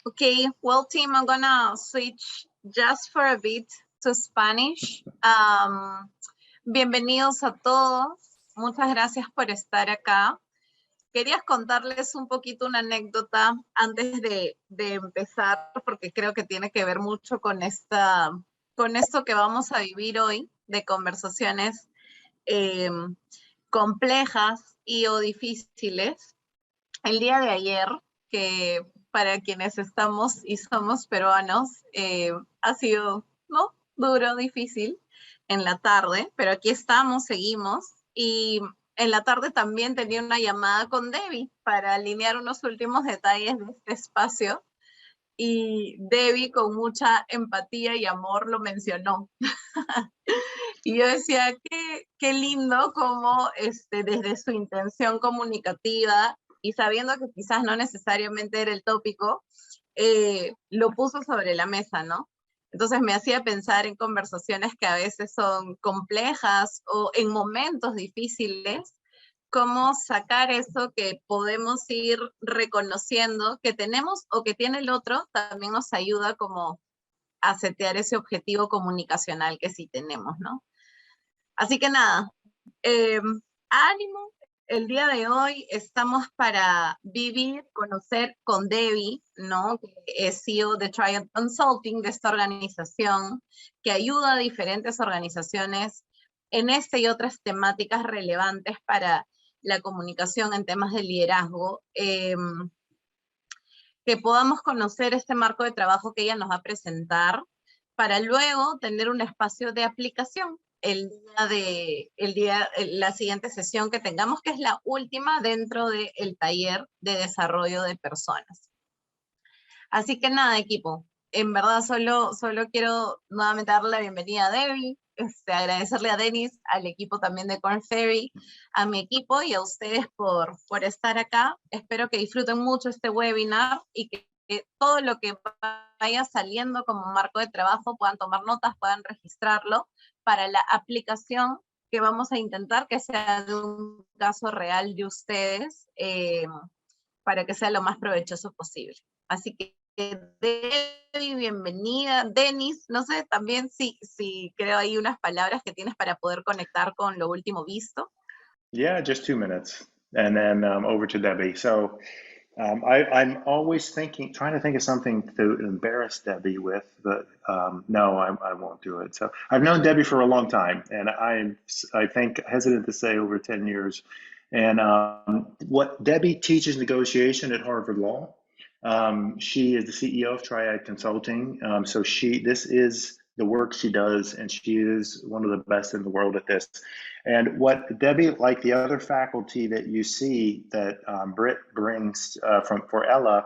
Okay, well, team, I'm gonna switch just for a bit to Spanish. Bienvenidos a todos. Muchas gracias por estar acá. Quería contarles un poquito una anécdota antes de empezar, porque creo que tiene que ver mucho con esto que vamos a vivir hoy, de conversaciones complejas y o difíciles. El día de ayer, que para quienes estamos y somos peruanos, ha sido, ¿no?, duro, difícil en la tarde, pero aquí estamos, seguimos, y en la tarde también tenía una llamada con Debbie para alinear unos últimos detalles de este espacio, y Debbie con mucha empatía y amor lo mencionó. Y yo decía, qué lindo cómo desde su intención comunicativa y sabiendo que quizás no necesariamente era el tópico, lo puso sobre la mesa, ¿no? Entonces me hacía pensar en conversaciones que a veces son complejas o en momentos difíciles, cómo sacar eso que podemos ir reconociendo que tenemos o que tiene el otro, también nos ayuda como a setear ese objetivo comunicacional que sí tenemos, ¿no? Así que nada, ánimo. El día de hoy estamos para vivir, conocer con Debbie, ¿no?, que es CEO de Triad Consulting, de esta organización que ayuda a diferentes organizaciones en esta y otras temáticas relevantes para la comunicación en temas de liderazgo. Que podamos conocer este marco de trabajo que ella nos va a presentar para luego tener un espacio de aplicación la siguiente sesión que tengamos, que es la última dentro del taller de desarrollo de personas. Así que nada, equipo, en verdad solo quiero nuevamente darle la bienvenida a Debbie, agradecerle a Denis, al equipo también de Corn Ferry, a mi equipo y a ustedes por estar acá. Espero que disfruten mucho este webinar y que todo lo que vaya saliendo como marco de trabajo puedan tomar notas, puedan registrarlo para la aplicación que vamos a intentar que sea de un caso real de ustedes, para que sea lo más provechoso posible. Así que Debbie, bienvenida. Denis, no sé también si creo hay unas palabras que tienes para poder conectar con lo último visto. Yeah, just 2 minutes, and then over to Debbie. So I'm always trying to think of something to embarrass Debbie with, but no, I won't do it. So I've known Debbie for a long time, and I think hesitant to say over 10 years. And what Debbie teaches negotiation at Harvard Law. She is the CEO of Triad Consulting. So this is the work she does, and she is one of the best in the world at this. And what Debbie, like the other faculty that you see that Britt brings for Ella,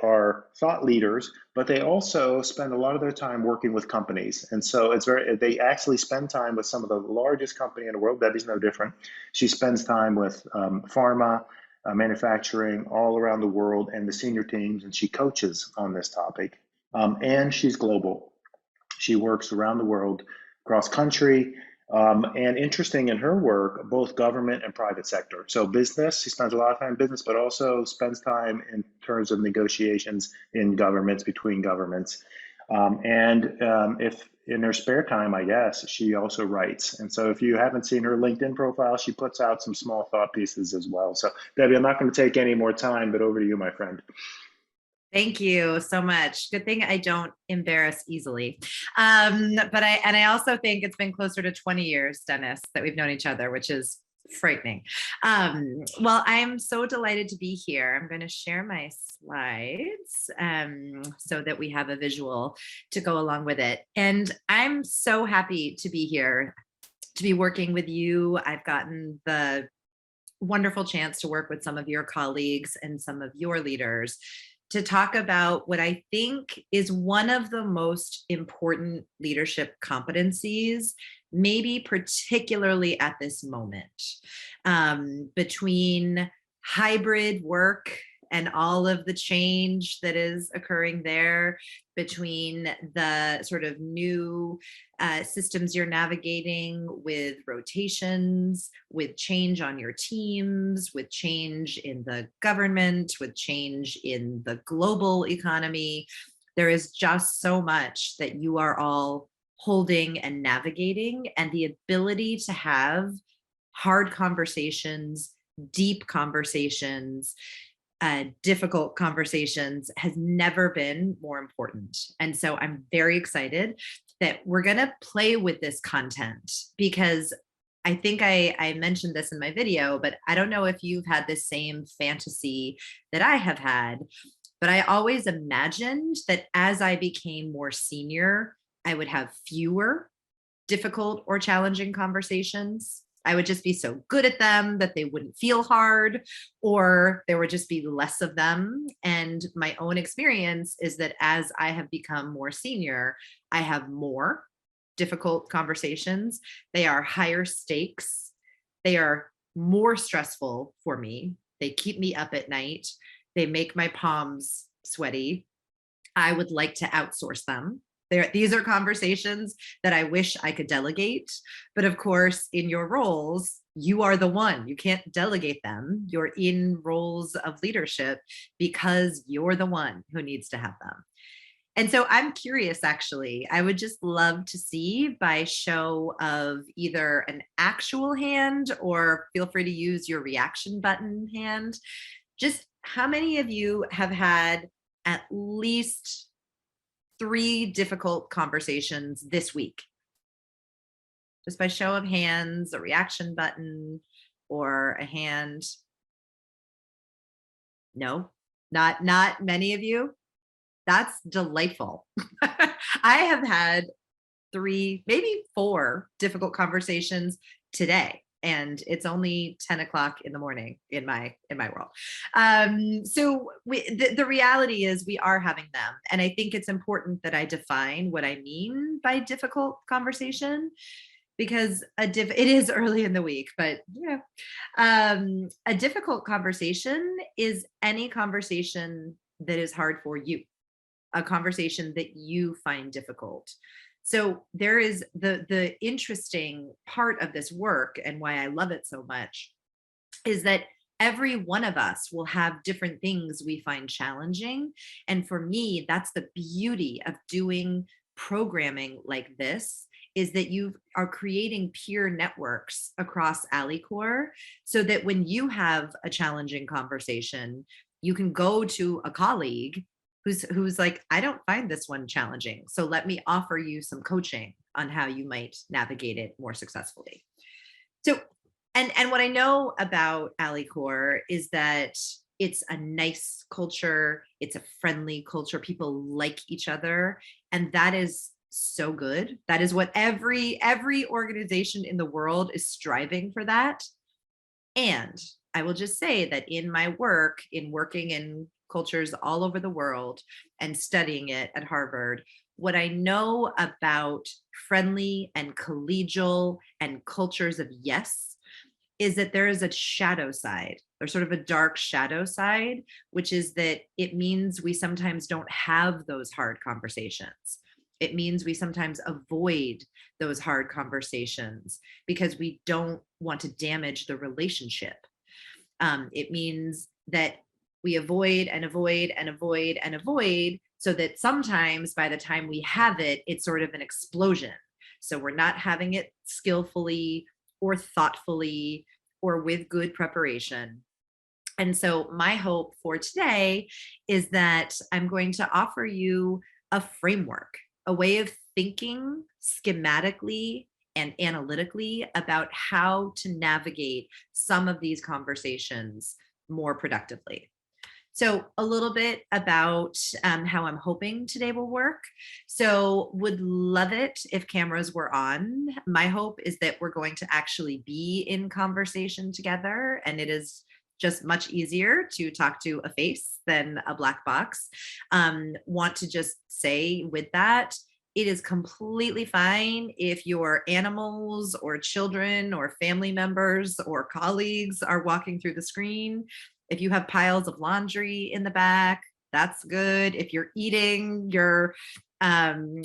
are thought leaders, but they also spend a lot of their time working with companies. And so they actually spend time with some of the largest company in the world. Debbie's no different. She spends time with pharma, manufacturing all around the world and the senior teams, and she coaches on this topic. And she's global. She works around the world, cross country, and interesting in her work, both government and private sector. So business, she spends a lot of time in business, but also spends time in terms of negotiations in governments, between governments. If in her spare time, I guess, she also writes. And so if you haven't seen her LinkedIn profile, she puts out some small thought pieces as well. So Debbie, I'm not going to take any more time, but over to you, my friend. Thank you so much. Good thing I don't embarrass easily. But I also think it's been closer to 20 years, Dennis, that we've known each other, which is frightening. Well, I'm so delighted to be here. I'm going to share my slides so that we have a visual to go along with it. And I'm so happy to be here, to be working with you. I've gotten the wonderful chance to work with some of your colleagues and some of your leaders to talk about what I think is one of the most important leadership competencies, maybe particularly at this moment, between hybrid work and all of the change that is occurring there, between the sort of new systems you're navigating with rotations, with change on your teams, with change in the government, with change in the global economy. There is just so much that you are all holding and navigating, and the ability to have hard conversations, deep conversations, difficult conversations has never been more important. And so I'm very excited that we're going to play with this content, because I think I mentioned this in my video, but I don't know if you've had the same fantasy that I have had, but I always imagined that as I became more senior, I would have fewer difficult or challenging conversations. I would just be so good at them that they wouldn't feel hard, or there would just be less of them. And my own experience is that as I have become more senior, I have more difficult conversations. They are higher stakes. They are more stressful for me. They keep me up at night. They make my palms sweaty. I would like to outsource them. These are conversations that I wish I could delegate. But of course, in your roles, you are the one. You can't delegate them. You're in roles of leadership because you're the one who needs to have them. And so I'm curious, actually, I would just love to see, by show of either an actual hand, or feel free to use your reaction button hand, just how many of you have had at least 3 difficult conversations this week? Just by show of hands, a reaction button or a hand. No, not many of you. That's delightful. I have had 3, maybe 4 difficult conversations today, and it's only 10 o'clock in the morning in my world. So the reality is we are having them. And I think it's important that I define what I mean by difficult conversation, because it is early in the week, but a difficult conversation is any conversation that is hard for you, a conversation that you find difficult. So there is the interesting part of this work, and why I love it so much, is that every one of us will have different things we find challenging. And for me, that's the beauty of doing programming like this, is that you are creating peer networks across AliCore, so that when you have a challenging conversation, you can go to a colleague who's like, I don't find this one challenging, so let me offer you some coaching on how you might navigate it more successfully. So, and what I know about AliCore is that it's a nice culture, it's a friendly culture, people like each other, and that is so good. That is what every organization in the world is striving for that. And I will just say that in my work, in working in cultures all over the world and studying it at Harvard, what I know about friendly and collegial and cultures of yes is that there is a shadow side, or sort of a dark shadow side, which is that it means we sometimes don't have those hard conversations. It means we sometimes avoid those hard conversations because we don't want to damage the relationship. It means that we avoid and avoid and avoid and avoid, so that sometimes by the time we have it, it's sort of an explosion. So we're not having it skillfully or thoughtfully or with good preparation. And so my hope for today is that I'm going to offer you a framework, a way of thinking schematically and analytically about how to navigate some of these conversations more productively. So a little bit about how I'm hoping today will work. So would love it if cameras were on. My hope is that we're going to actually be in conversation together, and it is just much easier to talk to a face than a black box. Want to just say with that, it is completely fine if your animals or children or family members or colleagues are walking through the screen. If you have piles of laundry in the back, that's good. If you're eating your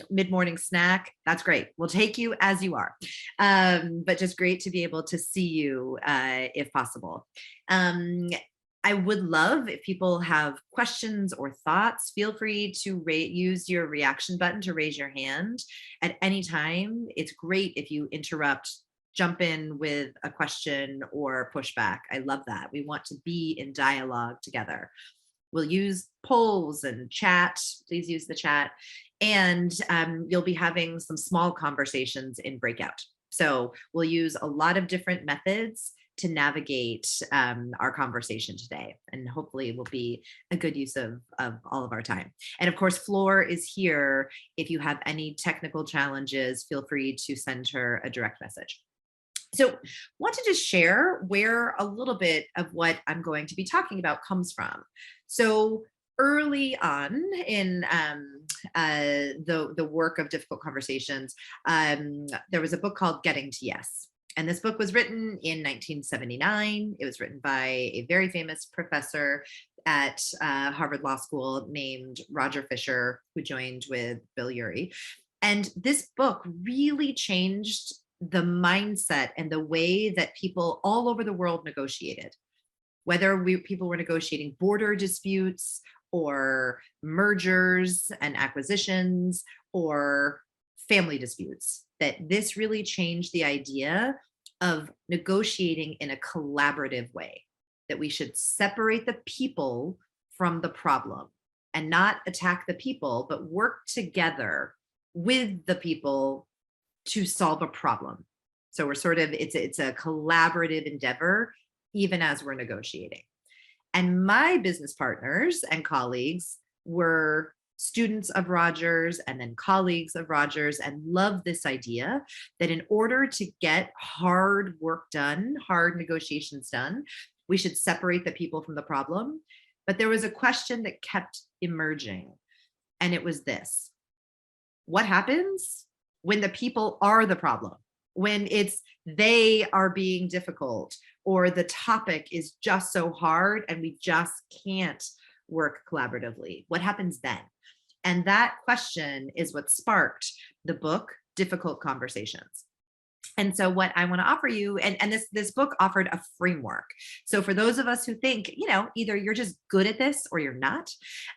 mid-morning snack, that's great. We'll take you as you are. But just great to be able to see you if possible. I would love if people have questions or thoughts, feel free to use your reaction button to raise your hand at any time. It's great if you interrupt, jump in with a question or pushback. I love that. We want to be in dialogue together. We'll use polls and chat. Please use the chat. And you'll be having some small conversations in breakout. So we'll use a lot of different methods to navigate our conversation today. And hopefully it will be a good use of all of our time. And of course, Floor is here. If you have any technical challenges, feel free to send her a direct message. So want to just share where a little bit of what I'm going to be talking about comes from. So early on in the work of difficult conversations, there was a book called Getting to Yes. And this book was written in 1979. It was written by a very famous professor at Harvard Law School named Roger Fisher, who joined with Bill Urey. And this book really changed the mindset and the way that people all over the world negotiated. Whether people were negotiating border disputes or mergers and acquisitions or family disputes, that this really changed the idea of negotiating in a collaborative way, that we should separate the people from the problem and not attack the people, but work together with the people to solve a problem. So we're sort of, it's a collaborative endeavor, even as we're negotiating. And my business partners and colleagues were students of Rogers and then colleagues of Rogers, and love this idea that in order to get hard work done, hard negotiations done, we should separate the people from the problem. But there was a question that kept emerging, and it was this: what happens when the people are the problem? When they are being difficult, or the topic is just so hard and we just can't work collaboratively? What happens then? And that question is what sparked the book, Difficult Conversations. And so what I want to offer you, and this book offered a framework. So for those of us who think, either you're just good at this or you're not,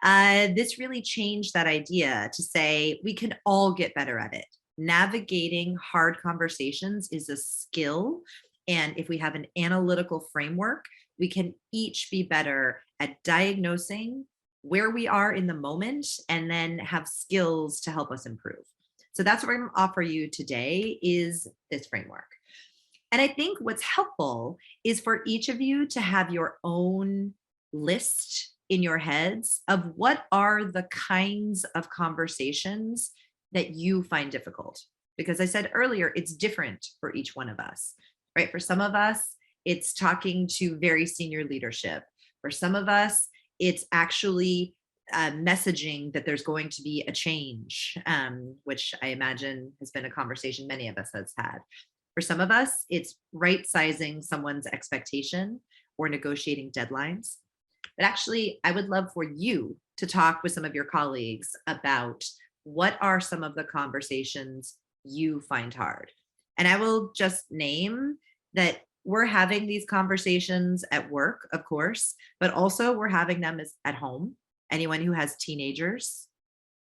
this really changed that idea to say we can all get better at it. Navigating hard conversations is a skill. And if we have an analytical framework, we can each be better at diagnosing where we are in the moment and then have skills to help us improve. So that's what we're going to offer you today, is this framework. And I think what's helpful is for each of you to have your own list in your heads of what are the kinds of conversations that you find difficult. Because I said earlier, it's different for each one of us, right? For some of us, it's talking to very senior leadership. For some of us, it's actually messaging that there's going to be a change, which I imagine has been a conversation many of us has had. For some of us, it's right-sizing someone's expectation or negotiating deadlines. But actually, I would love for you to talk with some of your colleagues about what are some of the conversations you find hard. And I will just name that we're having these conversations at work, of course, but also we're having them at home. Anyone who has teenagers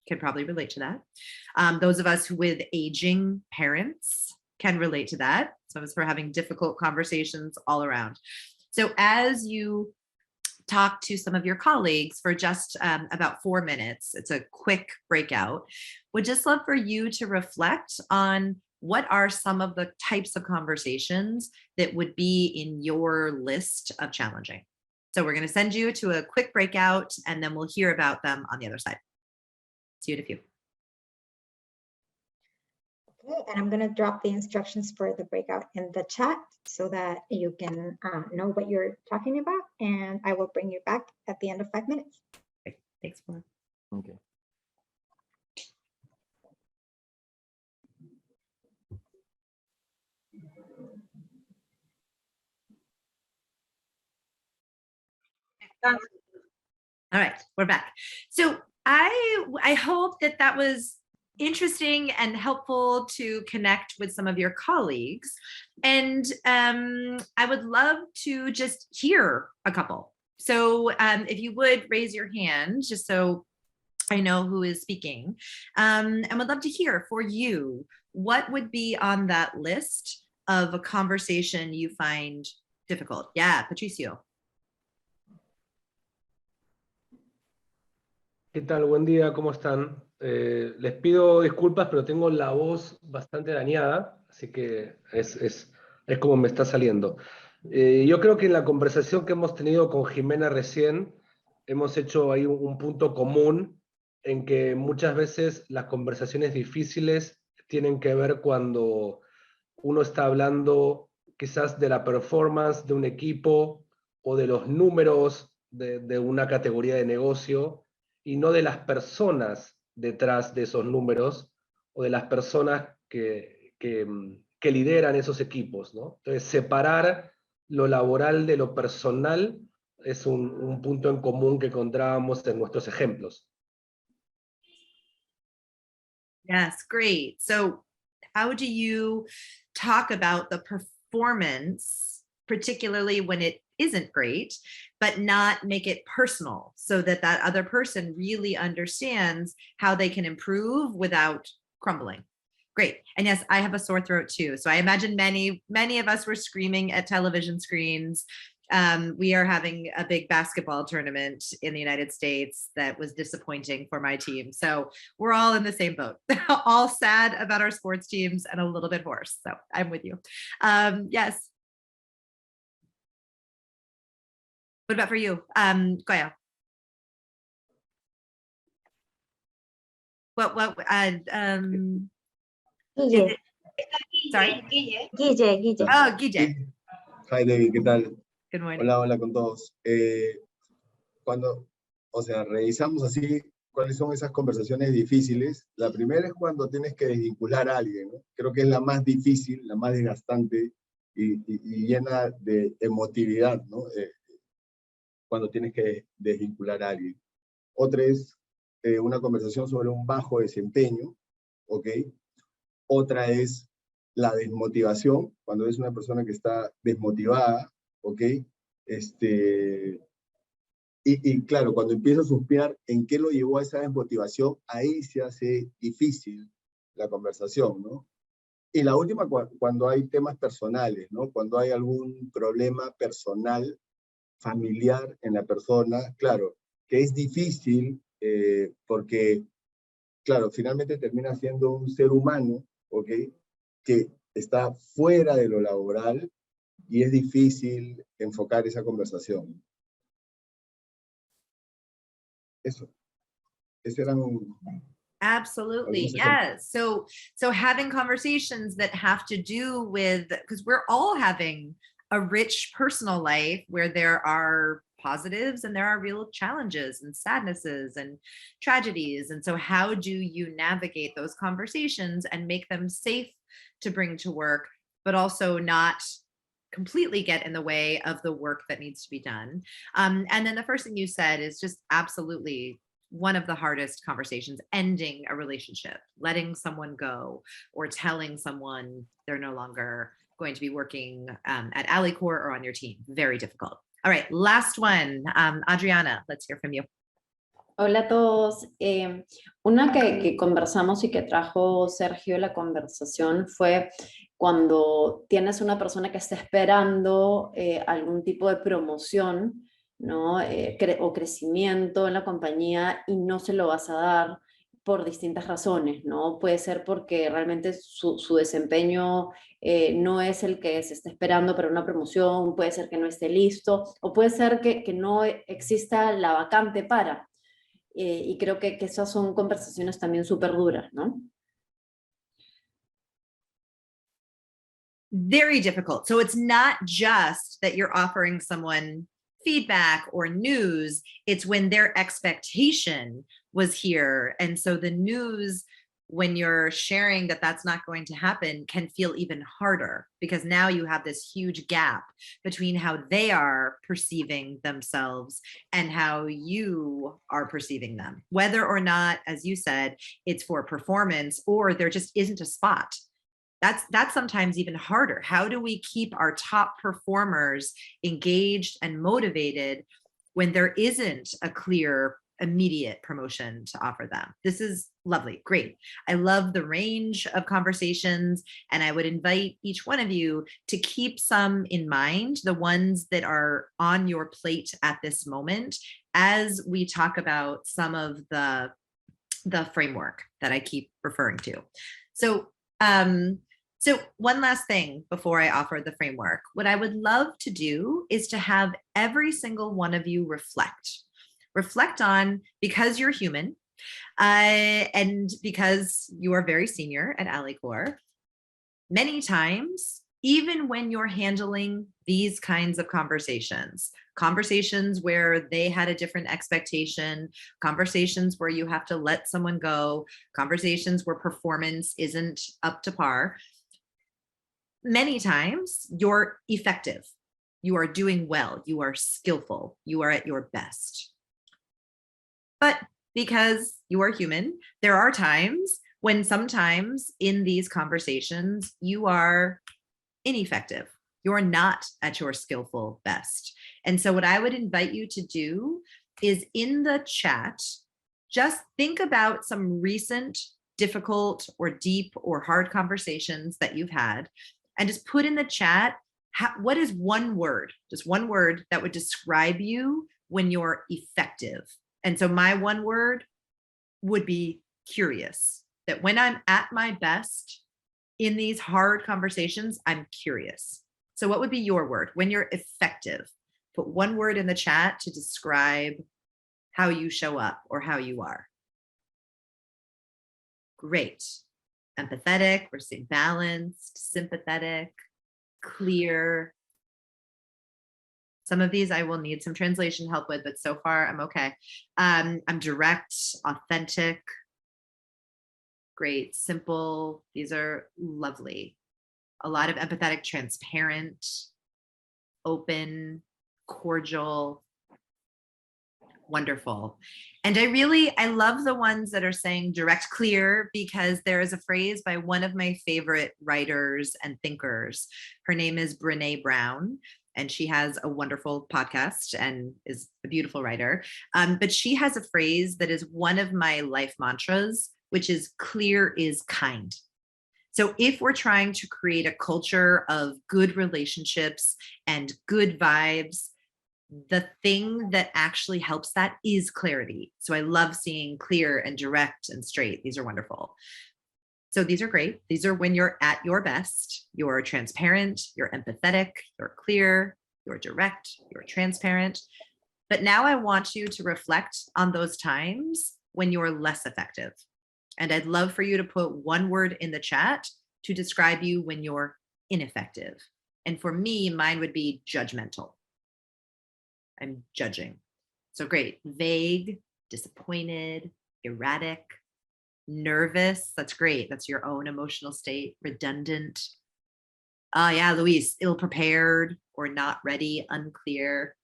can probably relate to that. Those of us with aging parents can relate to that. Some of us are having difficult conversations all around. So as you talk to some of your colleagues for just about 4 minutes, it's a quick breakout, would just love for you to reflect on what are some of the types of conversations that would be in your list of challenging. So we're going to send you to a quick breakout, and then we'll hear about them on the other side. See you in a few. Okay, and I'm going to drop the instructions for the breakout in the chat so that you can know what you're talking about, and I will bring you back at the end of 5 minutes. Okay, thanks, Flora. Okay. All right, we're back. So I hope that that was interesting and helpful to connect with some of your colleagues. And I would love to just hear a couple. So if you would raise your hand, just so I know who is speaking, and would love to hear for you, what would be on that list of a conversation you find difficult? Yeah, Patricio. ¿Qué tal? Buen día, ¿cómo están? Les pido disculpas, pero tengo la voz bastante dañada, así que es como me está saliendo. Yo creo que en la conversación que hemos tenido con Jimena recién, hemos hecho ahí un punto común en que muchas veces las conversaciones difíciles tienen que ver cuando uno está hablando quizás de la performance de un equipo o de los números de una categoría de negocio, y no de las personas detrás de esos números o de las personas que lideran esos equipos, ¿no? Entonces, separar lo laboral de lo personal es un punto en común que encontrábamos en nuestros ejemplos. Yes, great. So how do you talk about the performance, particularly when it isn't great, but not make it personal so that that other person really understands how they can improve without crumbling? Great. And yes, I have a sore throat too. So I imagine many of us were screaming at television screens. We are having a big basketball tournament in the United States that was disappointing for my team. So we're all in the same boat, all sad about our sports teams and a little bit hoarse. So I'm with you. Yes. What about for you, Goya? What? Guille. Sorry. Guille. Oh, Guille. Hi, David, ¿qué tal? Good morning. Hola, hola con todos. Revisamos así cuáles son esas conversaciones difíciles. La primera es cuando tienes que desvincular a alguien, ¿no? Creo que es la más difícil, la más desgastante y llena de emotividad, ¿no? Cuando tienes que desvincular a alguien. Otra es una conversación sobre un bajo desempeño, ¿ok? Otra es la desmotivación, cuando es una persona que está desmotivada, ¿ok? Y claro, cuando empieza a suspirar en qué lo llevó a esa desmotivación, ahí se hace difícil la conversación, ¿no? Y la última, cuando hay temas personales, ¿no? Cuando hay algún problema personal, familiar en la persona, claro, que es difícil porque, claro, finalmente termina siendo un ser humano, ¿ok? Que está fuera de lo laboral y es difícil enfocar esa conversación. Eso eran... Absolutely. Yes. So having conversations that have to do with, because we're all having a rich personal life where there are positives and there are real challenges and sadnesses and tragedies. And so how do you navigate those conversations and make them safe to bring to work, but also not completely get in the way of the work that needs to be done? And then the first thing you said is just absolutely one of the hardest conversations, ending a relationship, letting someone go, or telling someone they're no longer going to be working at Alicorp or on your team. Very difficult. All right, last one. Adriana, let's hear from you. Hola a todos. Una que conversamos y que trajo Sergio la conversación fue cuando tienes una persona que está esperando algún tipo de promoción, ¿no? O crecimiento en la compañía y no se lo vas a dar por distintas razones, ¿no? Puede ser porque realmente su desempeño no es el que se está esperando para una promoción, puede ser que no esté listo, o puede ser que no exista la vacante para. Y creo que esas son conversaciones también súper duras, ¿no? Very difficult. So it's not just that you're offering someone feedback or news, it's when their expectation was here. And so the news when you're sharing that that's not going to happen can feel even harder, because now you have this huge gap between how they are perceiving themselves and how you are perceiving them, whether or not, as you said, it's for performance or there just isn't a spot. That's sometimes even harder. How do we keep our top performers engaged and motivated when there isn't a clear immediate promotion to offer them? This is lovely. Great. I love the range of conversations, and I would invite each one of you to keep some in mind, the ones that are on your plate at this moment, as we talk about some of the framework that I keep referring to. So one last thing before I offer the framework. What I would love to do is to have every single one of you reflect on, because you're human, and because you are very senior at AliCorp, many times, even when you're handling these kinds of conversations where they had a different expectation, conversations where you have to let someone go, conversations where performance isn't up to par, many times you're effective, you are doing well, you are skillful, you are at your best. But because you are human, there are times when sometimes in these conversations, you are ineffective. You're not at your skillful best. And so what I would invite you to do is, in the chat, just think about some recent difficult or deep or hard conversations that you've had, and just put in the chat, what is one word, just one word that would describe you when you're effective? And so my one word would be curious. That when I'm at my best in these hard conversations, I'm curious. So what would be your word when you're effective? Put one word in the chat to describe how you show up or how you are. Great. Empathetic, we're seeing balanced, sympathetic, clear. Some of these I will need some translation help with, but so far I'm okay. I'm direct, authentic, great, simple. These are lovely. A lot of empathetic, transparent, open, cordial, wonderful. And I love the ones that are saying direct, clear, because there is a phrase by one of my favorite writers and thinkers. Her name is Brené Brown, and she has a wonderful podcast and is a beautiful writer. But she has a phrase that is one of my life mantras, which is clear is kind. So if we're trying to create a culture of good relationships and good vibes, the thing that actually helps that is clarity. So I love seeing clear and direct and straight. These are wonderful. So these are great. These are when you're at your best. You're transparent, you're empathetic, you're clear, you're direct, you're transparent. But now I want you to reflect on those times when you're less effective. And I'd love for you to put one word in the chat to describe you when you're ineffective. And for me, mine would be judgmental. I'm judging. So great. Vague, disappointed, erratic, nervous. That's great. That's your own emotional state. Redundant. Yeah, Luis, ill-prepared or not ready, unclear,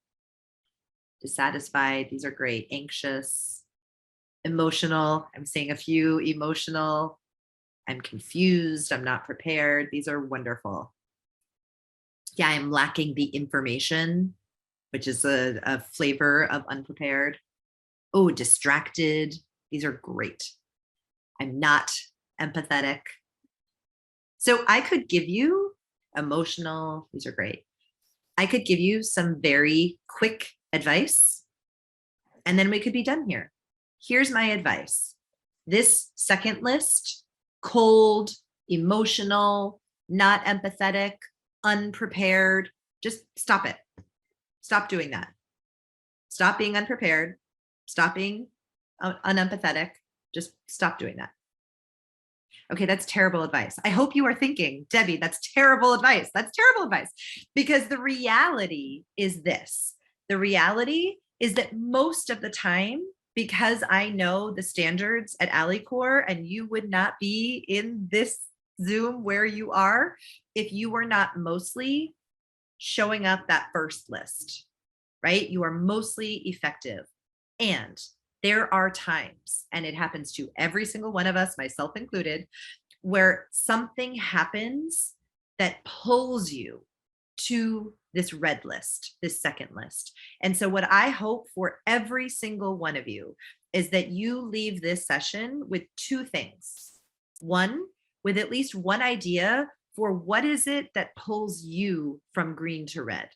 dissatisfied. These are great. Anxious, emotional. I'm seeing a few. Emotional. I'm confused. I'm not prepared. These are wonderful. Yeah, I'm lacking the information, which is a flavor of unprepared. Oh, distracted. These are great. I'm not empathetic. So I could give you emotional. These are great. I could give you some very quick advice, and then we could be done here. Here's my advice. This second list, cold, emotional, not empathetic, unprepared, just stop it. Stop doing that. Stop being unprepared. Stop being unempathetic. Just stop doing that. Okay, that's terrible advice. I hope you are thinking, Debbie, that's terrible advice. That's terrible advice. Because the reality is this. The reality is that most of the time, because I know the standards at AliCorps, and you would not be in this Zoom where you are if you were not mostly showing up that first list, right? You are mostly effective. And there are times, and it happens to every single one of us, myself included, where something happens that pulls you to this red list, this second list. And so what I hope for every single one of you is that you leave this session with two things. One, with at least one idea for what is it that pulls you from green to red?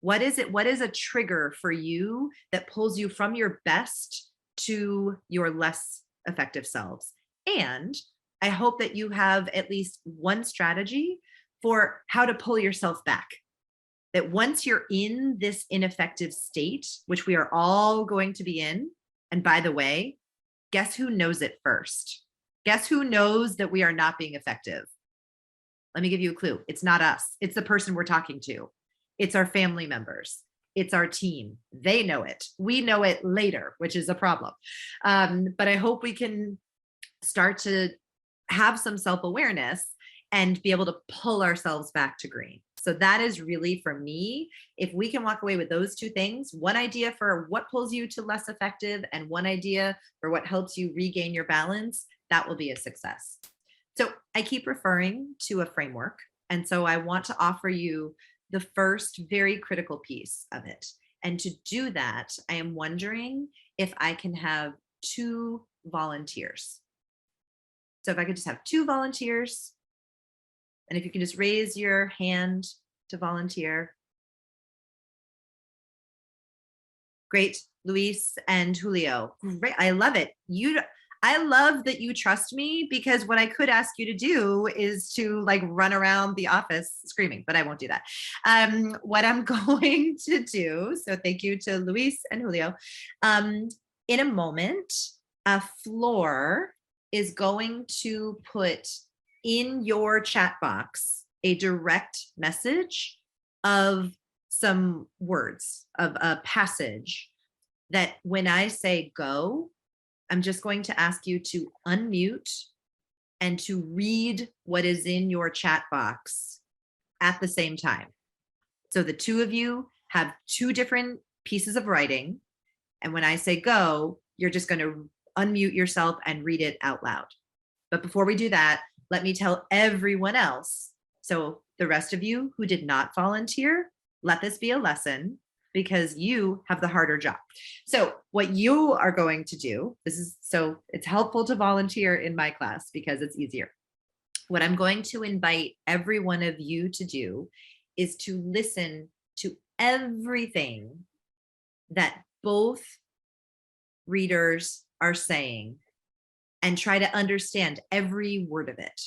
What is it? What is a trigger for you that pulls you from your best to your less effective selves? And I hope that you have at least one strategy for how to pull yourself back. That once you're in this ineffective state, which we are all going to be in, and by the way, guess who knows it first? Guess who knows that we are not being effective? Let me give you a clue. It's not us. It's the person we're talking to. It's our family members. It's our team. They know it. We know it later, which is a problem. But I hope we can start to have some self-awareness and be able to pull ourselves back to green. So that is really, for me, if we can walk away with those two things, one idea for what pulls you to less effective and one idea for what helps you regain your balance, that will be a success. So I keep referring to a framework. And so I want to offer you the first very critical piece of it. And to do that, I am wondering if I can have 2 volunteers. So if I could just have 2 volunteers, and if you can just raise your hand to volunteer. Great, Luis and Julio. Great, I love it. I love that you trust me, because what I could ask you to do is to like run around the office screaming, but I won't do that. What I'm going to do, so thank you to Luis and Julio. In a moment, Floor is going to put in your chat box a direct message of some words, of a passage that when I say go, I'm just going to ask you to unmute and to read what is in your chat box at the same time. So the 2 of you have 2 different pieces of writing. And when I say go, you're just going to unmute yourself and read it out loud. But before we do that, let me tell everyone else. So the rest of you who did not volunteer, let this be a lesson, because you have the harder job. So what you are going to do, so it's helpful to volunteer in my class because it's easier. What I'm going to invite every one of you to do is to listen to everything that both readers are saying and try to understand every word of it.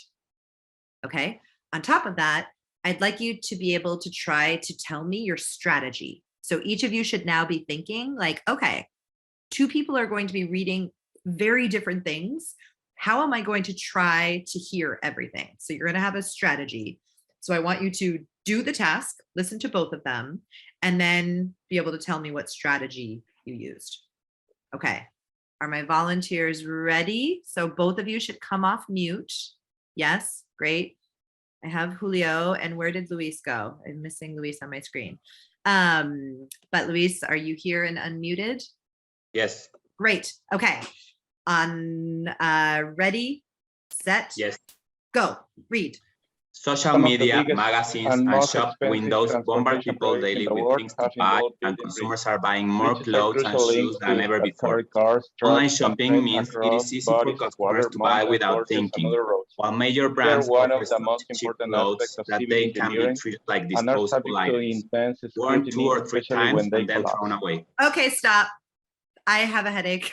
Okay. On top of that, I'd like you to be able to try to tell me your strategy. So each of you should now be thinking like, okay, 2 people are going to be reading very different things. How am I going to try to hear everything? So you're going to have a strategy. So I want you to do the task, listen to both of them, and then be able to tell me what strategy you used. Okay. Are my volunteers ready? So both of you should come off mute. Yes, great. I have Julio, and where did Luis go? I'm missing Luis on my screen. But Luis, are you here and unmuted? Yes. Great. Okay. On ready, set, Yes. go. Read. Social media, magazines, and shop windows bombard people daily with things to buy, and consumers are buying more clothes and shoes than ever before. Online shopping means it is easy for customers to buy without thinking, while major brands offer such cheap clothes that they can be treated like disposable items, worn 2 or 3 times and then thrown away. Okay, stop. I have a headache.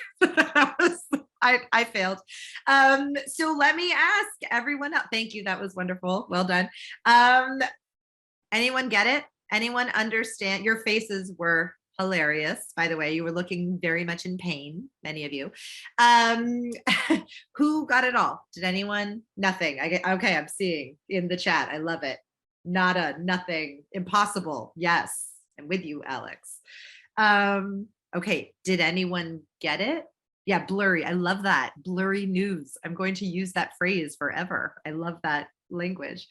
I failed. So let me ask everyone else. Thank you. That was wonderful. Well done. Anyone get it? Anyone understand? Your faces were hilarious. By the way, you were looking very much in pain, many of you. Who got it all? Did anyone? Nothing. Okay, I'm seeing in the chat. I love it. Nada, nothing, impossible. Yes. I'm with you, Alex. Okay, did anyone get it? Yeah, blurry. I love that. Blurry news. I'm going to use that phrase forever. I love that language.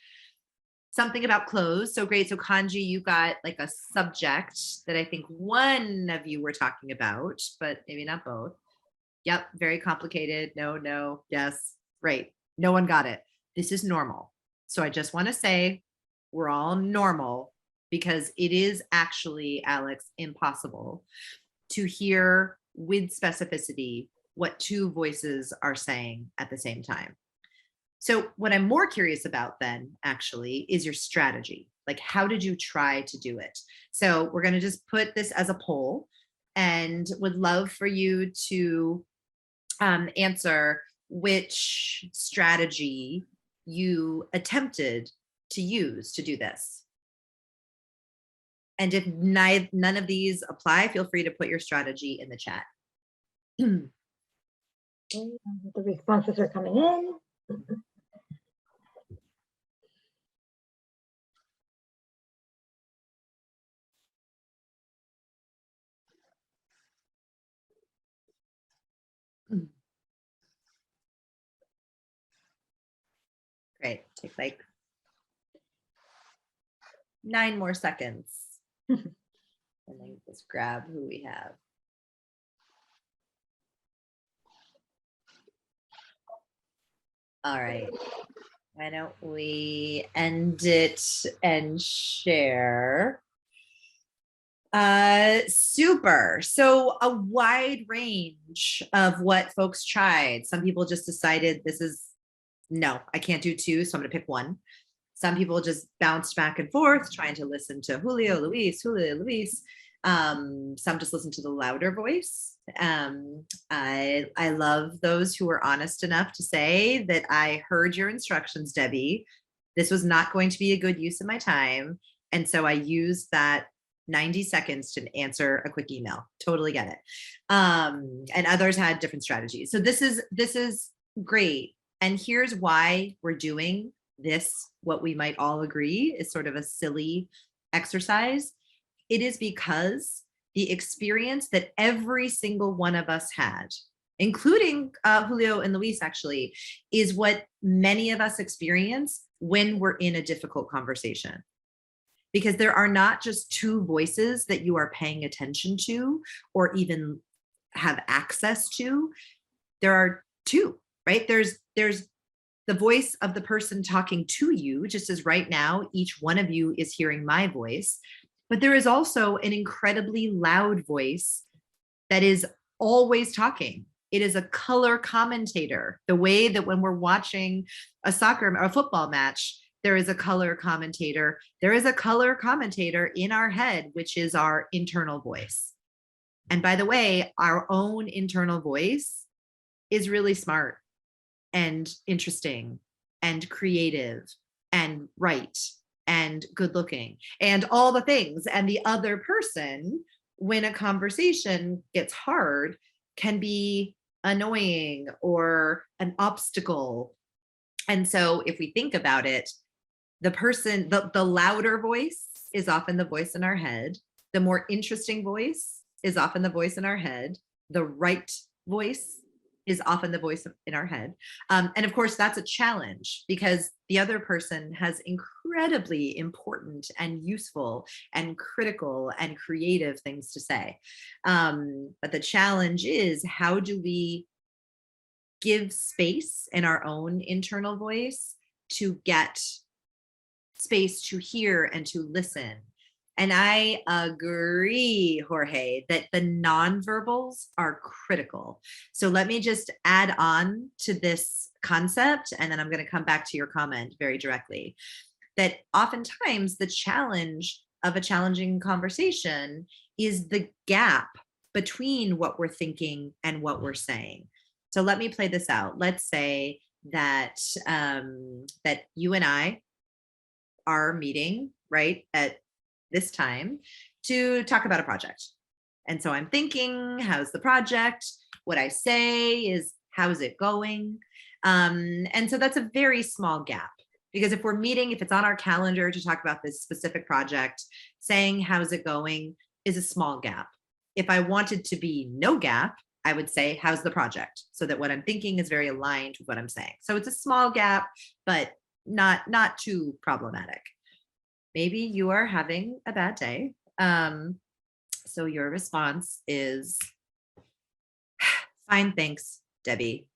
Something about clothes. So great. So Kanji, you got like a subject that I think one of you were talking about, but maybe not both. Yep, very complicated. No, yes, right. No one got it. This is normal. So I just want to say we're all normal, because it is actually, Alex, impossible to hear with specificity what two voices are saying at the same time. So what I'm more curious about then actually is your strategy. Like, how did you try to do it? So we're going to just put this as a poll, and would love for you to answer which strategy you attempted to use to do this. And if none of these apply, feel free to put your strategy in the chat. The responses are coming in. Great. Take like 9 more seconds. And then just grab who we have. All right. Why don't we end it and share? Super. So a wide range of what folks tried. Some people just decided no, I can't do 2, so I'm going to pick 1. Some people just bounced back and forth trying to listen to Julio, Luis. Some just listen to the louder voice. I love those who were honest enough to say that I heard your instructions, Debbie. This was not going to be a good use of my time. And so I used that 90 seconds to answer a quick email. Totally get it. And others had different strategies. So this is great. And here's why we're doing this, what we might all agree is sort of a silly exercise. It is because the experience that every single one of us had, including Julio and Luis actually, is what many of us experience when we're in a difficult conversation. Because there are not just 2 voices that you are paying attention to or even have access to. There are 2, right? There's the voice of the person talking to you, just as right now, each one of you is hearing my voice. But there is also an incredibly loud voice that is always talking. It is a color commentator, the way that when we're watching a soccer or a football match, there is a color commentator. There is a color commentator in our head, which is our internal voice. And by the way, our own internal voice is really smart and interesting and creative and right and good looking and all the things. And the other person, when a conversation gets hard, can be annoying or an obstacle. And so if we think about it, the louder voice is often the voice in our head. The more interesting voice is often the voice in our head. The right voice is often the voice in our head. And of course, that's a challenge because the other person has incredibly important and useful and critical and creative things to say. But the challenge is, how do we give space in our own internal voice to get space to hear and to listen? And I agree, Jorge, that the nonverbals are critical. So let me just add on to this concept, and then I'm going to come back to your comment very directly, that oftentimes the challenge of a challenging conversation is the gap between what we're thinking and what we're saying. So let me play this out. Let's say that, that you and I are meeting, right, at this time to talk about a project. And so I'm thinking, how's the project? What I say is, how's it going? And so that's a very small gap, because if we're meeting, if it's on our calendar to talk about this specific project, saying how's it going is a small gap. If I wanted to be no gap, I would say, how's the project? So that what I'm thinking is very aligned with what I'm saying. So it's a small gap, but not too problematic. Maybe you are having a bad day. So your response is, fine, thanks, Debbie.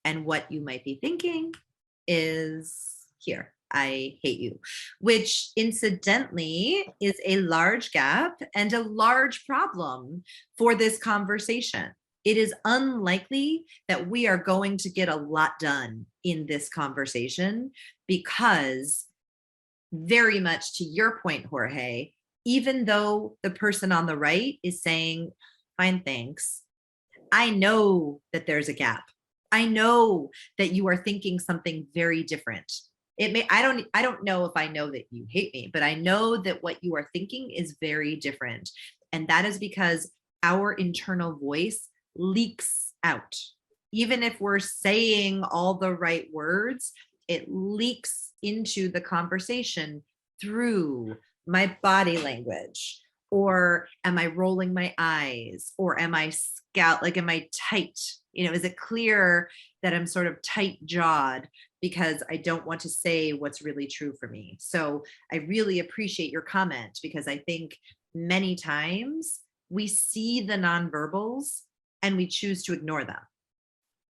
And what you might be thinking is, here, I hate you, which incidentally is a large gap and a large problem for this conversation. It is unlikely that we are going to get a lot done in this conversation because, very much to your point, Jorge, even though the person on the right is saying, fine, thanks, I know that there's a gap. I know that you are thinking something very different. I don't know if I know that you hate me, but I know that what you are thinking is very different. And that is because our internal voice leaks out. Even if we're saying all the right words, it leaks into the conversation through my body language. Or am I rolling my eyes? Or am I am I tight? Is it clear that I'm sort of tight jawed because I don't want to say what's really true for me? So I really appreciate your comment, because I think many times we see the nonverbals and we choose to ignore them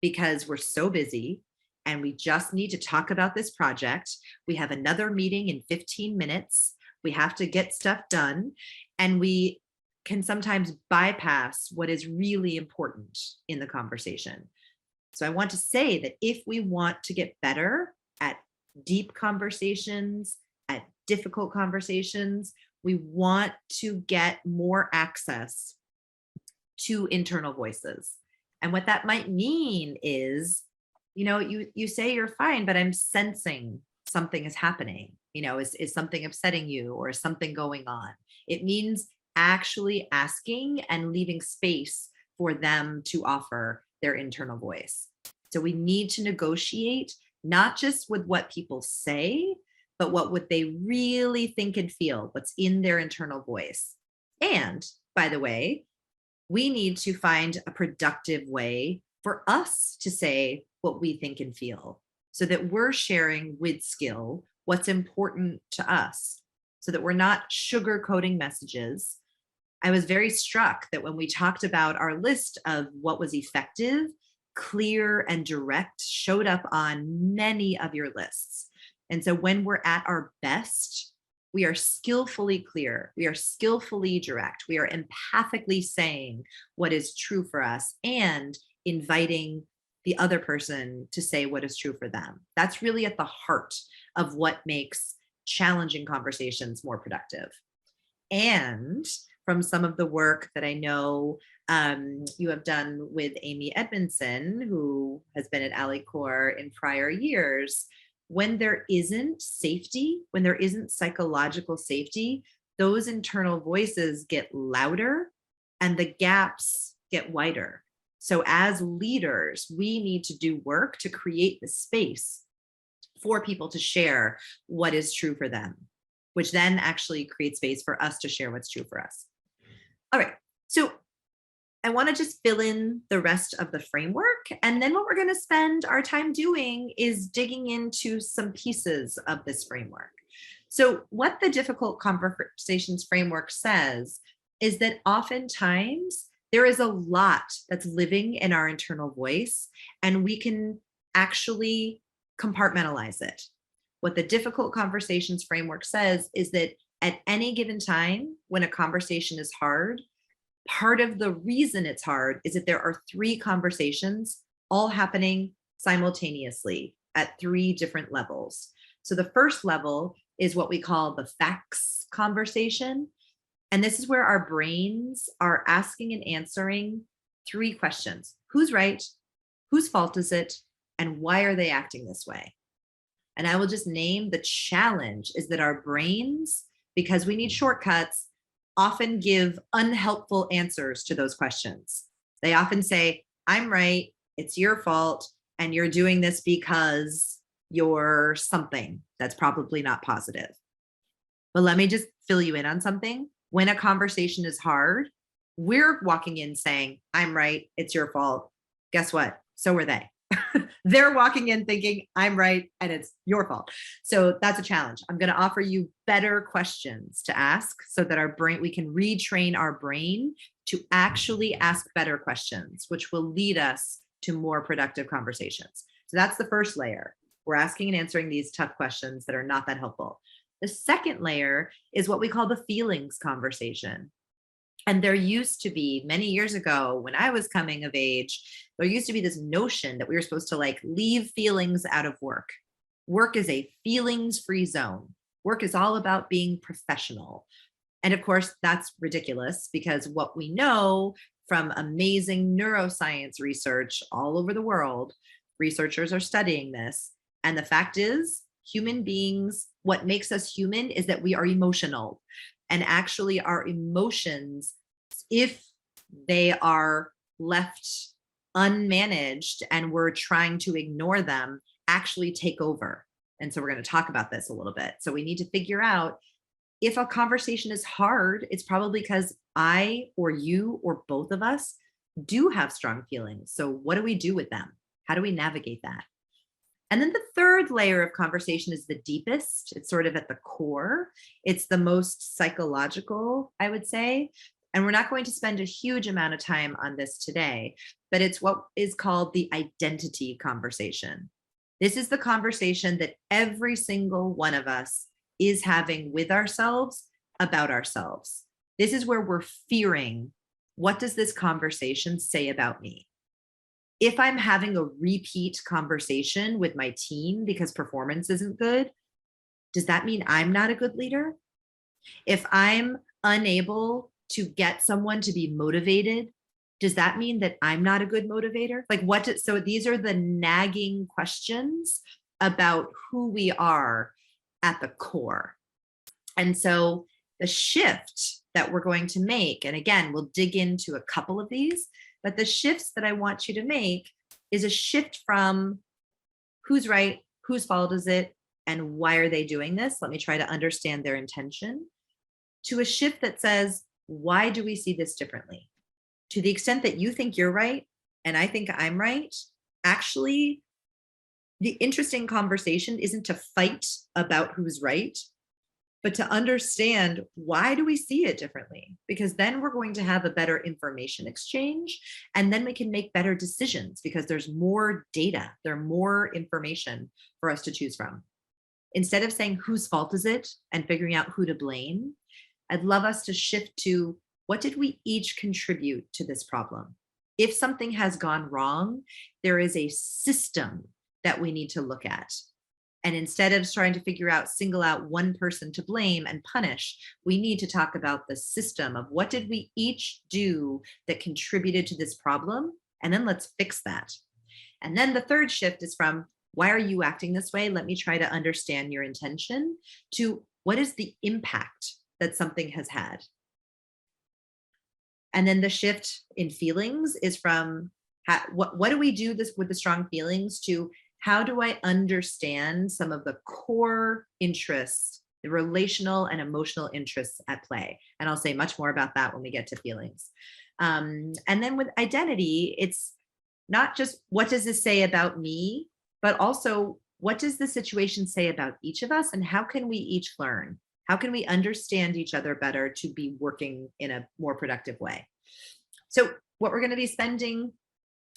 because we're so busy and we just need to talk about this project. We have another meeting in 15 minutes. We have to get stuff done, and we can sometimes bypass what is really important in the conversation. So I want to say that if we want to get better at deep conversations, at difficult conversations, we want to get more access to internal voices. And what that might mean is, you say you're fine, but I'm sensing something is happening. Is something upsetting you, or is something going on? It means actually asking and leaving space for them to offer their internal voice. So we need to negotiate not just with what people say, but what would they really think and feel, what's in their internal voice. And by the way, we need to find a productive way for us to say what we think and feel, so that we're sharing with skill what's important to us, so that we're not sugarcoating messages. I was very struck that when we talked about our list of what was effective, clear and direct showed up on many of your lists. And so when we're at our best, we are skillfully clear, we are skillfully direct, we are empathically saying what is true for us and inviting the other person to say what is true for them. That's really at the heart of what makes challenging conversations more productive. And from some of the work that I know you have done with Amy Edmondson, who has been at AliCorps in prior years, when there isn't safety, when there isn't psychological safety, those internal voices get louder and the gaps get wider. So as leaders, we need to do work to create the space for people to share what is true for them, which then actually creates space for us to share what's true for us. All right, so I want to just fill in the rest of the framework. And then what we're going to spend our time doing is digging into some pieces of this framework. So what the difficult conversations framework says is that oftentimes there is a lot that's living in our internal voice, and we can actually compartmentalize it. What the difficult conversations framework says is that at any given time when a conversation is hard, part of the reason it's hard is that there are 3 conversations all happening simultaneously at 3 different levels. So the first level is what we call the facts conversation. And this is where our brains are asking and answering 3 questions. Who's right? Whose fault is it? And why are they acting this way? And I will just name the challenge is that our brains, because we need shortcuts, often give unhelpful answers to those questions. They often say, I'm right, it's your fault, and you're doing this because you're something that's probably not positive. But let me just fill you in on something. When a conversation is hard, We're walking in saying, I'm right, it's your fault. Guess what? So were they. They're walking in thinking, I'm right, and it's your fault. So that's a challenge. I'm going to offer you better questions to ask so that we can retrain our brain to actually ask better questions, which will lead us to more productive conversations. So that's the first layer. We're asking and answering these tough questions that are not that helpful. The second layer is what we call the feelings conversation. And there used to be, many years ago, when I was coming of age, there used to be this notion that we were supposed to like leave feelings out of work. Work is a feelings-free zone. Work is all about being professional. And of course, that's ridiculous, because what we know from amazing neuroscience research all over the world, researchers are studying this. And the fact is, human beings, what makes us human is that we are emotional. And actually our emotions, if they are left unmanaged and we're trying to ignore them, actually take over. And so we're going to talk about this a little bit. So we need to figure out, if a conversation is hard, it's probably because I or you or both of us do have strong feelings. So what do we do with them? How do we navigate that? And then the third layer of conversation is the deepest. It's sort of at the core. It's the most psychological, I would say. And we're not going to spend a huge amount of time on this today, but it's what is called the identity conversation. This is the conversation that every single one of us is having with ourselves about ourselves. This is where we're fearing, what does this conversation say about me? If I'm having a repeat conversation with my team because performance isn't good, does that mean I'm not a good leader? If I'm unable to get someone to be motivated, does that mean that I'm not a good motivator? Like so these are the nagging questions about who we are at the core. And so the shift that we're going to make, and again, we'll dig into a couple of these, but the shifts that I want you to make is a shift from who's right, whose fault is it, and why are they doing this? Let me try to understand their intention, to a shift that says, why do we see this differently? To the extent that you think you're right and I think I'm right, actually, the interesting conversation isn't to fight about who's right, but to understand, why do we see it differently? Because then we're going to have a better information exchange, and then we can make better decisions because there's more data, there's more information for us to choose from. Instead of saying whose fault is it and figuring out who to blame, I'd love us to shift to, what did we each contribute to this problem? If something has gone wrong, there is a system that we need to look at. And instead of trying to single out one person to blame and punish, we need to talk about the system of what did we each do that contributed to this problem? And then let's fix that. And then the third shift is from, why are you acting this way? Let me try to understand your intention, to what is the impact that something has had? And then the shift in feelings is from, what do we do this with the strong feelings, to how do I understand some of the core interests, the relational and emotional interests at play? And I'll say much more about that when we get to feelings. And then with identity, it's not just what does this say about me, but also what does the situation say about each of us, and how can we each learn? How can we understand each other better to be working in a more productive way? So what we're going to be spending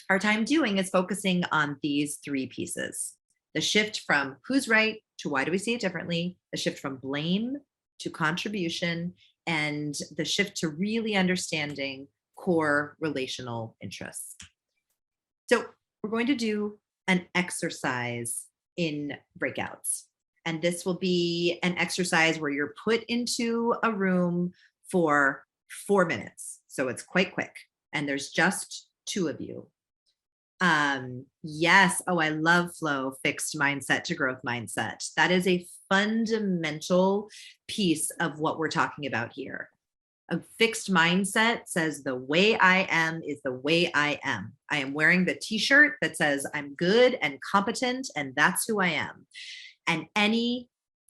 our time doing is focusing on these three pieces: the shift from who's right to why do we see it differently, the shift from blame to contribution, and the shift to really understanding core relational interests. So we're going to do an exercise in breakouts. And this will be an exercise where you're put into a room for 4 minutes. So it's quite quick. And there's just 2 of you. Yes. Oh, I love flow, fixed mindset to growth mindset. That is a fundamental piece of what we're talking about here. A fixed mindset says the way I am is the way I am. I am wearing the t-shirt that says I'm good and competent, and that's who I am. And any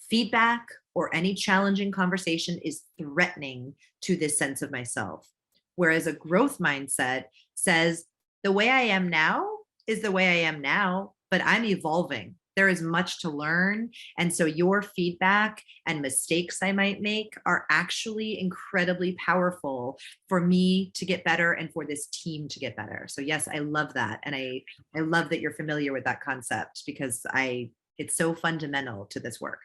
feedback or any challenging conversation is threatening to this sense of myself. Whereas a growth mindset says, the way I am now is the way I am now, but I'm evolving. There is much to learn. And so your feedback and mistakes I might make are actually incredibly powerful for me to get better and for this team to get better. So yes, I love that. And I love that you're familiar with that concept, because it's so fundamental to this work.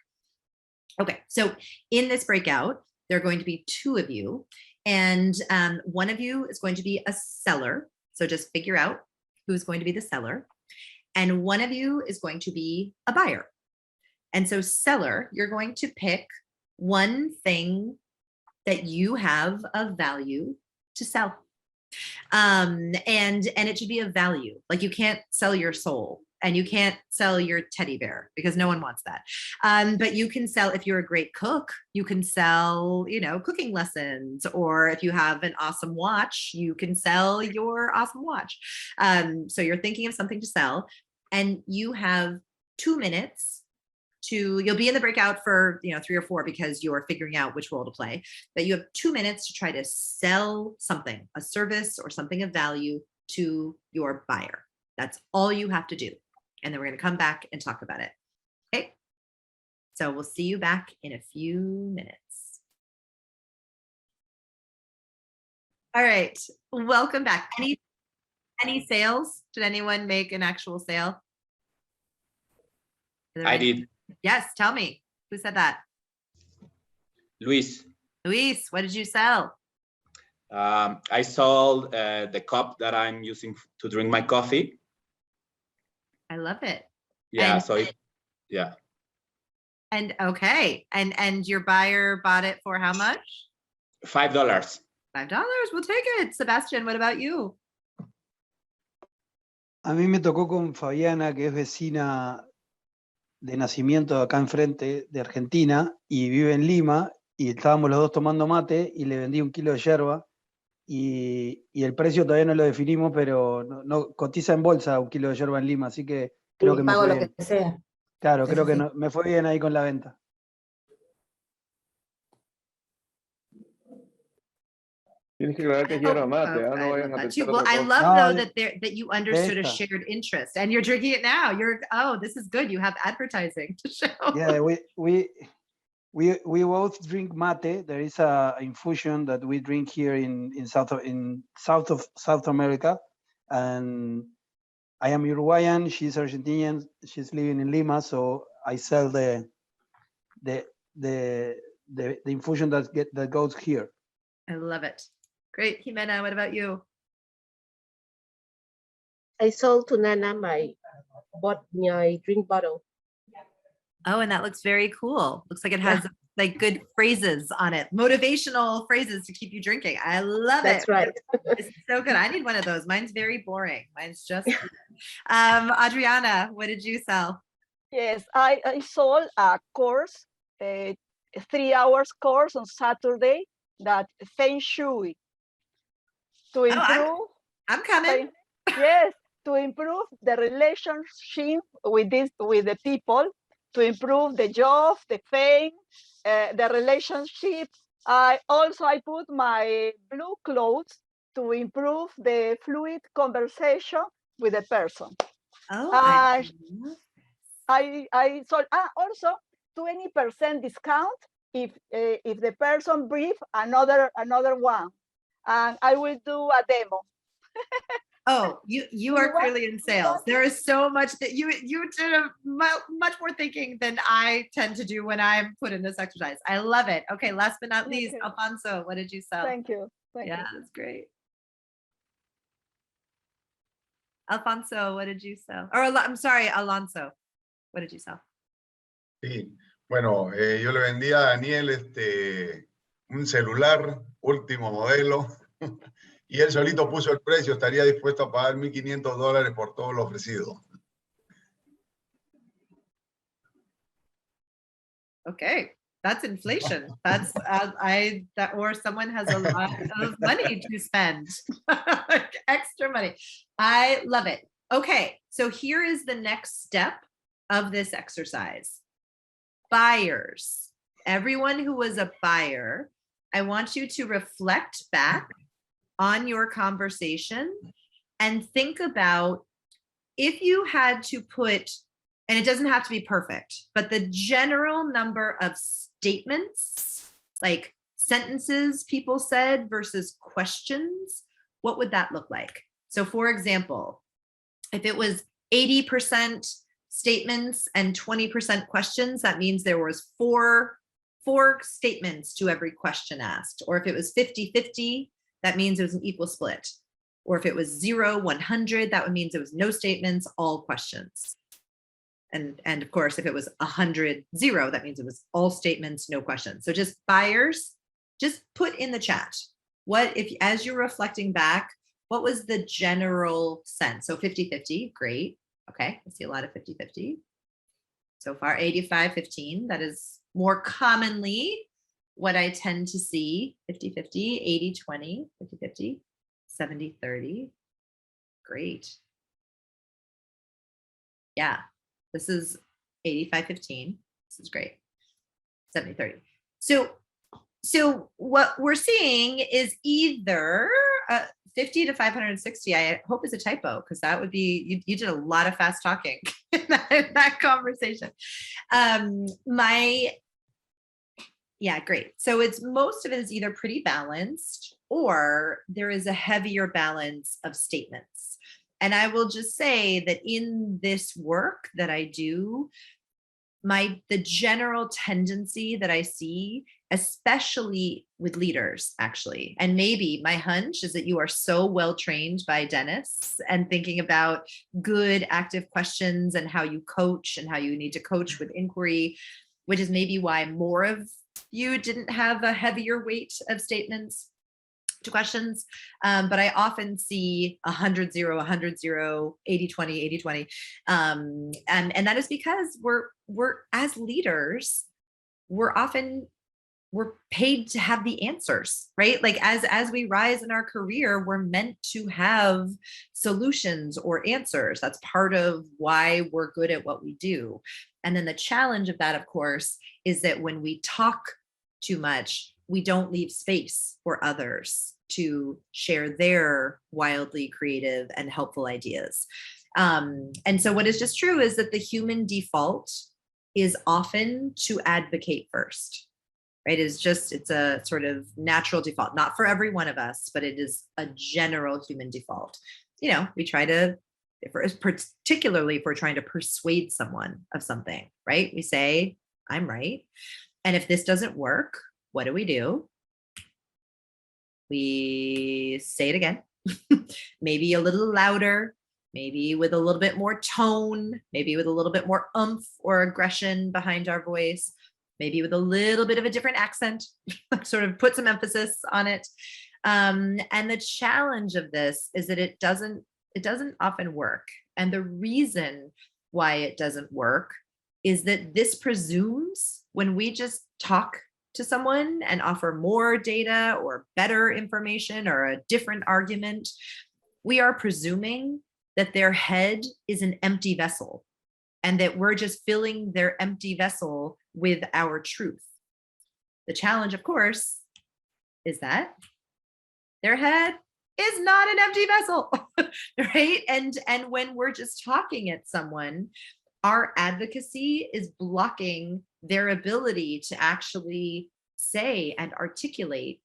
Okay, so in this breakout, there are going to be two of you, and one of you is going to be a seller. So just figure out who's going to be the seller. And one of you is going to be a buyer. And so seller, you're going to pick one thing that you have of value to sell. And it should be of value. Like, you can't sell your soul, and you can't sell your teddy bear, because no one wants that. But you can sell, if you're a great cook, you can sell, cooking lessons, or if you have an awesome watch, you can sell your awesome watch. So you're thinking of something to sell, and you have 2 minutes you'll be in the breakout for 3 or 4, because you're figuring out which role to play, but you have 2 minutes to try to sell something, a service or something of value, to your buyer. That's all you have to do. And then we're going to come back and talk about it. Okay. So we'll see you back in a few minutes. All right. Welcome back. Any sales? Did anyone make an actual sale? I did. Yes, tell me. Who said that? Luis. Luis, what did you sell? I sold the cup that I'm using to drink my coffee. I love it. Yeah, yeah. And okay. And your buyer bought it for how much? $5. $5. We'll take it. Sebastian, what about you? A mí me tocó con Fabiana, que es vecina de nacimiento acá enfrente de Argentina y vive en Lima, y estábamos los dos tomando mate y le vendí 1 kilo de yerba, y el precio todavía no lo definimos, pero no cotiza en bolsa 1 kilo de yerba en Lima, así que creo que me pago fue lo bien. que sea. Claro, Sí, creo sí, que sí. me fue bien ahí con la venta. Tienes que aclarar que es hierba mate, no vayan a pensar Well, otra I cosa. love though that you understood a Esta. shared interest, and you're drinking it now. This is good. You have advertising to show. Yeah, we both drink mate. There is a infusion that we drink here in South America, and I am Uruguayan. She's Argentinian. She's living in Lima, so I sell the infusion that goes here. I love it. Great, Jimena. What about you? I sold to Nana my drink bottle. Oh, and that looks very cool. Looks like it has like good phrases on it, motivational phrases to keep you drinking. I love it. That's right. It's so good. I need one of those. Mine's very boring. Mine's just Adriana, what did you sell? Yes, I sold a course, a 3-hour course on Saturday, that Feng Shui, to improve. I'm coming. Yes, to improve the relationship with the people, to improve the job, the fame, the relationship. I put my blue clothes to improve the fluid conversation with the person. Oh, I sold also 20% discount if the person brief another one, and I will do a demo. Oh, you are clearly in sales. There is so much that you did much more thinking than I tend to do when I'm put in this exercise. I love it. Okay, last but not least, Alfonso, what did you sell? Thank you. Yeah, that's great. Alfonso, what did you sell? Or I'm sorry, Alonso, what did you sell? Sí, bueno, yo le vendí a Daniel un celular último modelo. Y él solito puso el precio, estaría dispuesto a pagar $1,500 por todo lo ofrecido. Okay, that's inflation. That's or someone has a lot of money to spend, extra money. I love it. Okay, so here is the next step of this exercise. Buyers, everyone who was a buyer, I want you to reflect back on your conversation and think about if you had to put, and it doesn't have to be perfect, but the general number of statements, like sentences people said versus questions, what would that look like? So for example, if it was 80% statements and 20% questions, that means there was four statements to every question asked. Or if it was 50-50, that means it was an equal split. Or if it was 0-100, that would mean it was no statements, all questions. And of course, if it was 100-0, that means it was all statements, no questions. So just buyers, just put in the chat, what if, as you're reflecting back, what was the general sense? So 50-50, great. Okay, I see a lot of 50-50. So far, 85-15, that is more commonly what I tend to see. 50-50, 80-20, 50-50, 70-30, great. Yeah, this is 85-15, this is great, 70-30. So what we're seeing is either 50 to 560, I hope is a typo, because that would be, you did a lot of fast talking in that conversation. Yeah, great. So it's, most of it is either pretty balanced or there is a heavier balance of statements. And I will just say that in this work that I do, the general tendency that I see, especially with leaders, actually, and maybe my hunch is that you are so well trained by Dennis and thinking about good active questions and how you coach and how you need to coach with inquiry, which is maybe why more of you didn't have a heavier weight of statements to questions. But I often see 100-0, 100-0, 80-20, 80-20. And that is because we're as leaders, we're paid to have the answers, right? Like as we rise in our career, we're meant to have solutions or answers. That's part of why we're good at what we do. And then the challenge of that, of course, is that when we talk too much, we don't leave space for others to share their wildly creative and helpful ideas. And so what is just true is that the human default is often to advocate first, right? It's a sort of natural default, not for every one of us, but it is a general human default. You know, we try to, particularly if we're trying to persuade someone of something, right? We say, I'm right. And if this doesn't work, what do? We say it again, maybe a little louder, maybe with a little bit more tone, maybe with a little bit more oomph or aggression behind our voice, maybe with a little bit of a different accent, sort of put some emphasis on it. And the challenge of this is that it doesn't often work. And the reason why it doesn't work is that this presumes when we just talk to someone and offer more data or better information or a different argument, we are presuming that their head is an empty vessel and that we're just filling their empty vessel with our truth. The challenge, of course, is that their head is not an empty vessel, right? And when we're just talking at someone, our advocacy is blocking their ability to actually say and articulate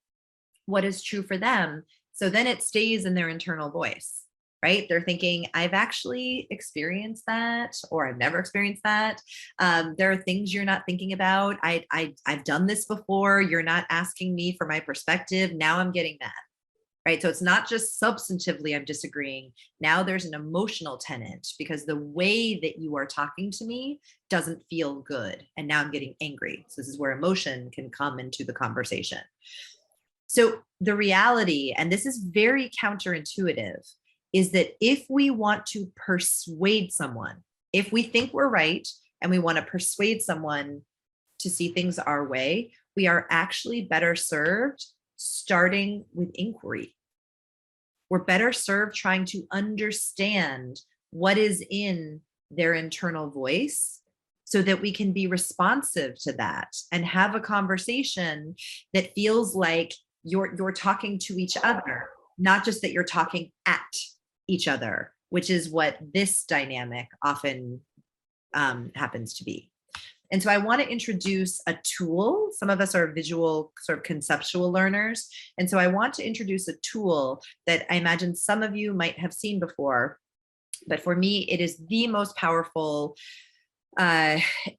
what is true for them. So then it stays in their internal voice, right? They're thinking, I've actually experienced that, or I've never experienced that. There are things you're not thinking about. I've done this before. You're not asking me for my perspective. Now I'm getting mad. Right. So it's not just substantively I'm disagreeing. Now there's an emotional tenet because the way that you are talking to me doesn't feel good. And now I'm getting angry. So this is where emotion can come into the conversation. So the reality, and this is very counterintuitive, is that if we want to persuade someone, if we think we're right and we want to persuade someone to see things our way, we are actually better served starting with inquiry. We're better served trying to understand what is in their internal voice so that we can be responsive to that and have a conversation that feels like you're talking to each other not just that you're talking at each other, which is what this dynamic often happens to be. And so I want to introduce a tool. Some of us are visual, sort of conceptual learners. And so I want to introduce a tool that I imagine some of you might have seen before. But for me, it is the most powerful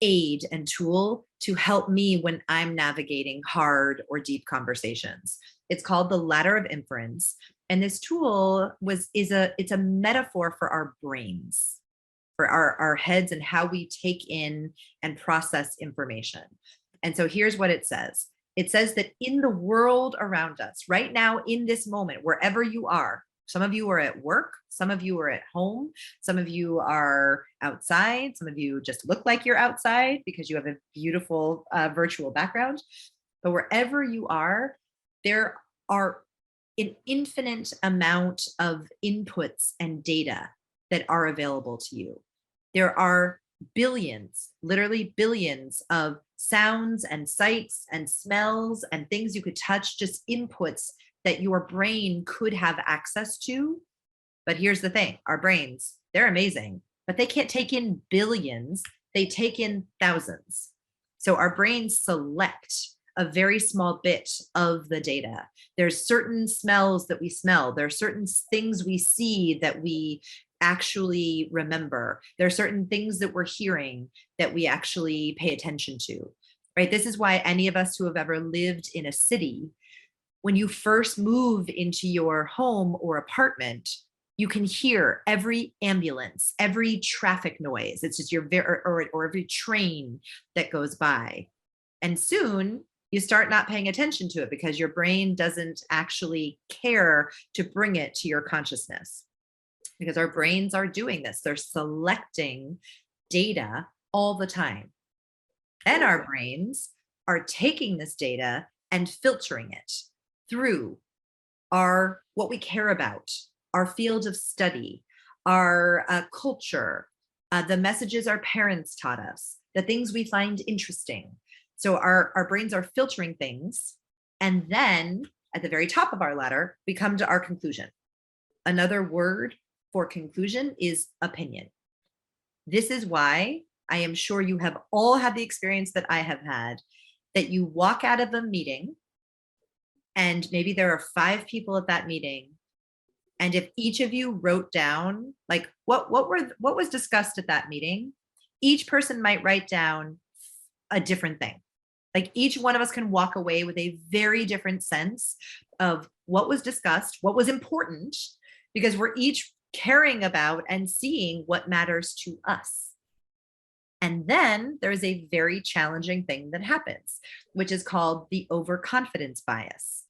aid and tool to help me when I'm navigating hard or deep conversations. It's called the ladder of inference. And this tool it's a metaphor for our brains, for our heads and how we take in and process information. And so here's what it says. It says that in the world around us, right now, in this moment, wherever you are, some of you are at work, some of you are at home, some of you are outside, some of you just look like you're outside because you have a beautiful virtual background. But wherever you are, there are an infinite amount of inputs and data that are available to you. There are billions, literally billions of sounds and sights and smells and things you could touch, just inputs that your brain could have access to. But here's the thing, our brains, they're amazing, but they can't take in billions, they take in thousands. So our brains select a very small bit of the data. There's certain smells that we smell. There are certain things we see that we actually remember. There are certain things that we're hearing that we actually pay attention to, right? This is why any of us who have ever lived in a city, when you first move into your home or apartment, you can hear every ambulance, every traffic noise. It's just or every train that goes by. And soon you start not paying attention to it because your brain doesn't actually care to bring it to your consciousness. Because our brains are doing this. They're selecting data all the time. And our brains are taking this data and filtering it through what we care about, our field of study, our culture, the messages our parents taught us, the things we find interesting. So our brains are filtering things. And then at the very top of our ladder, we come to our conclusion. Another word for conclusion is opinion. This is why I am sure you have all had the experience that I have had, that you walk out of a meeting and maybe there are 5 people at that meeting. And if each of you wrote down like what was discussed at that meeting, each person might write down a different thing. Like each one of us can walk away with a very different sense of what was discussed, what was important, because we're each caring about and seeing what matters to us. And then there's a very challenging thing that happens, which is called the overconfidence bias,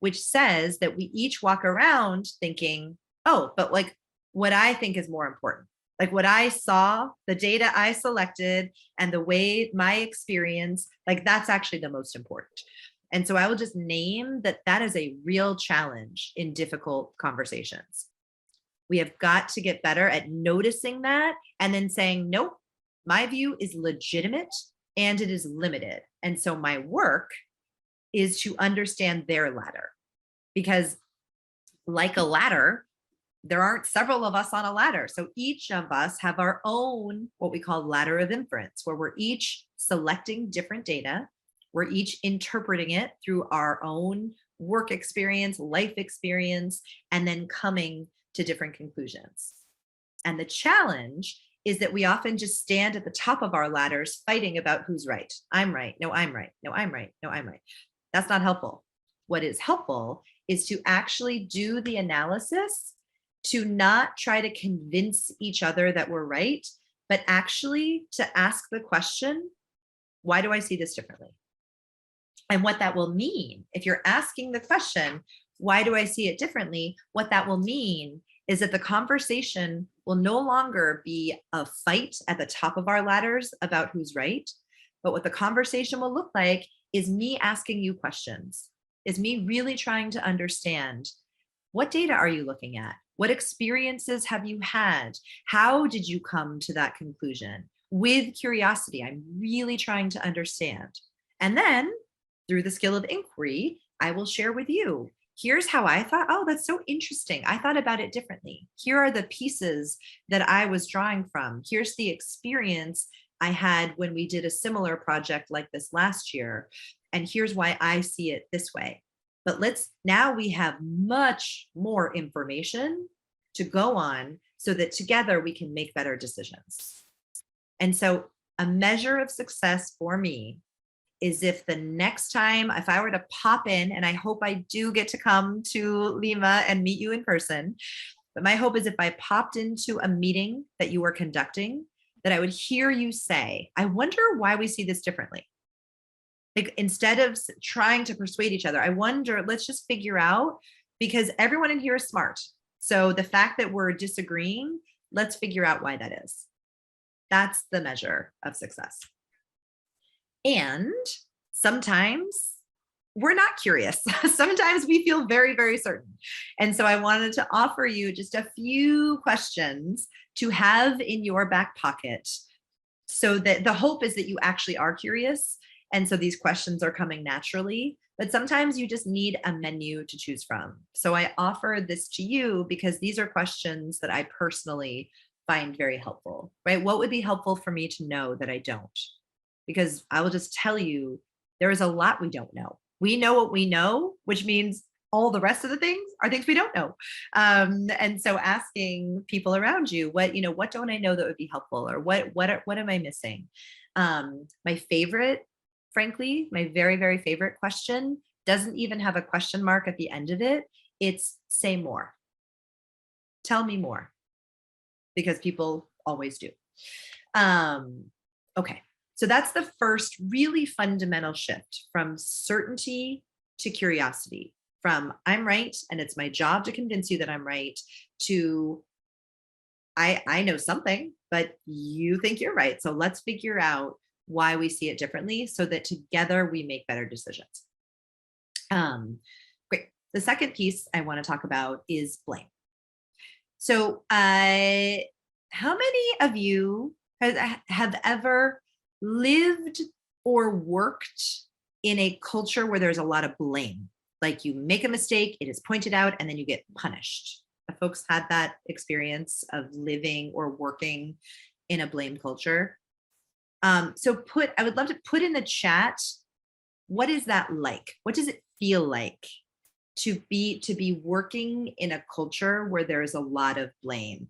which says that we each walk around thinking, oh, but like what I think is more important, like what I saw, the data I selected, and the way my experience, like that's actually the most important. And so I will just name that is a real challenge in difficult conversations. We have got to get better at noticing that and then saying, nope, my view is legitimate and it is limited. And so my work is to understand their ladder, because like a ladder, there aren't several of us on a ladder. So each of us have our own, what we call ladder of inference, where we're each selecting different data. We're each interpreting it through our own work experience, life experience, and then coming to different conclusions. And the challenge is that we often just stand at the top of our ladders fighting about who's right. I'm right. No, I'm right. No, I'm right. No, I'm right. That's not helpful. What is helpful is to actually do the analysis, to not try to convince each other that we're right, but actually to ask the question, why do I see this differently? And what that will mean, if you're asking the question, why do I see it differently? What that will mean is that the conversation will no longer be a fight at the top of our ladders about who's right, but what the conversation will look like is me asking you questions, is me really trying to understand, what data are you looking at? What experiences have you had? How did you come to that conclusion? With curiosity, I'm really trying to understand. And then through the skill of inquiry, I will share with you, Here's how I thought, oh, that's so interesting. I thought about it differently. Here are the pieces that I was drawing from. Here's the experience I had when we did a similar project like this last year. And here's why I see it this way. But now we have much more information to go on so that together we can make better decisions. And so a measure of success for me is if the next time, if I were to pop in, and I hope I do get to come to Lima and meet you in person, but my hope is if I popped into a meeting that you were conducting, that I would hear you say, I wonder why we see this differently. Like, instead of trying to persuade each other, I wonder, let's just figure out, because everyone in here is smart. So the fact that we're disagreeing, let's figure out why that is. That's the measure of success. And sometimes we're not curious. Sometimes we feel very, very certain. And so I wanted to offer you just a few questions to have in your back pocket, so that the hope is that you actually are curious. And so these questions are coming naturally, but sometimes you just need a menu to choose from. So I offer this to you because these are questions that I personally find very helpful, right? What would be helpful for me to know that I don't? Because I will just tell you, there is a lot we don't know. We know what we know, which means all the rest of the things are things we don't know. And so asking people around you, what don't I know that would be helpful, or what am I missing? My favorite, frankly, my very, very favorite question doesn't even have a question mark at the end of it. It's say more. Tell me more, because people always do. Okay. So that's the first really fundamental shift from certainty to curiosity, from I'm right and it's my job to convince you that I'm right, to I know something, but you think you're right. So let's figure out why we see it differently so that together we make better decisions. Great. The second piece I want to talk about is blame. So how many of you have ever lived or worked in a culture where there's a lot of blame? Like, you make a mistake, it is pointed out, and then you get punished. Have folks had that experience of living or working in a blame culture? So I would love to put in the chat, what is that like? What does it feel like to be working in a culture where there's a lot of blame?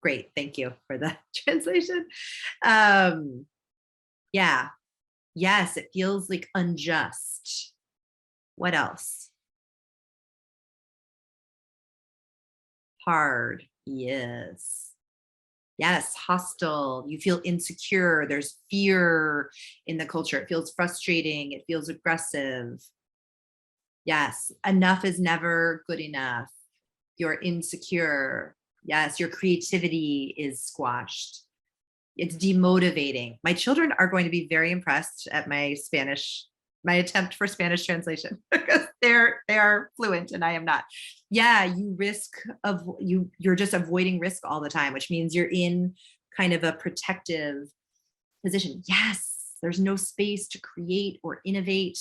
Great, thank you for the translation. Yeah, yes, it feels like unjust. What else? Hard, yes. Yes, hostile. You feel insecure. There's fear in the culture. It feels frustrating. It feels aggressive. Yes, enough is never good enough. You're insecure. Yes, your creativity is squashed. It's demotivating. My children are going to be very impressed at my attempt for Spanish translation, because they are fluent and I am not. Yeah, you're just avoiding risk all the time, which means you're in kind of a protective position. Yes, there's no space to create or innovate.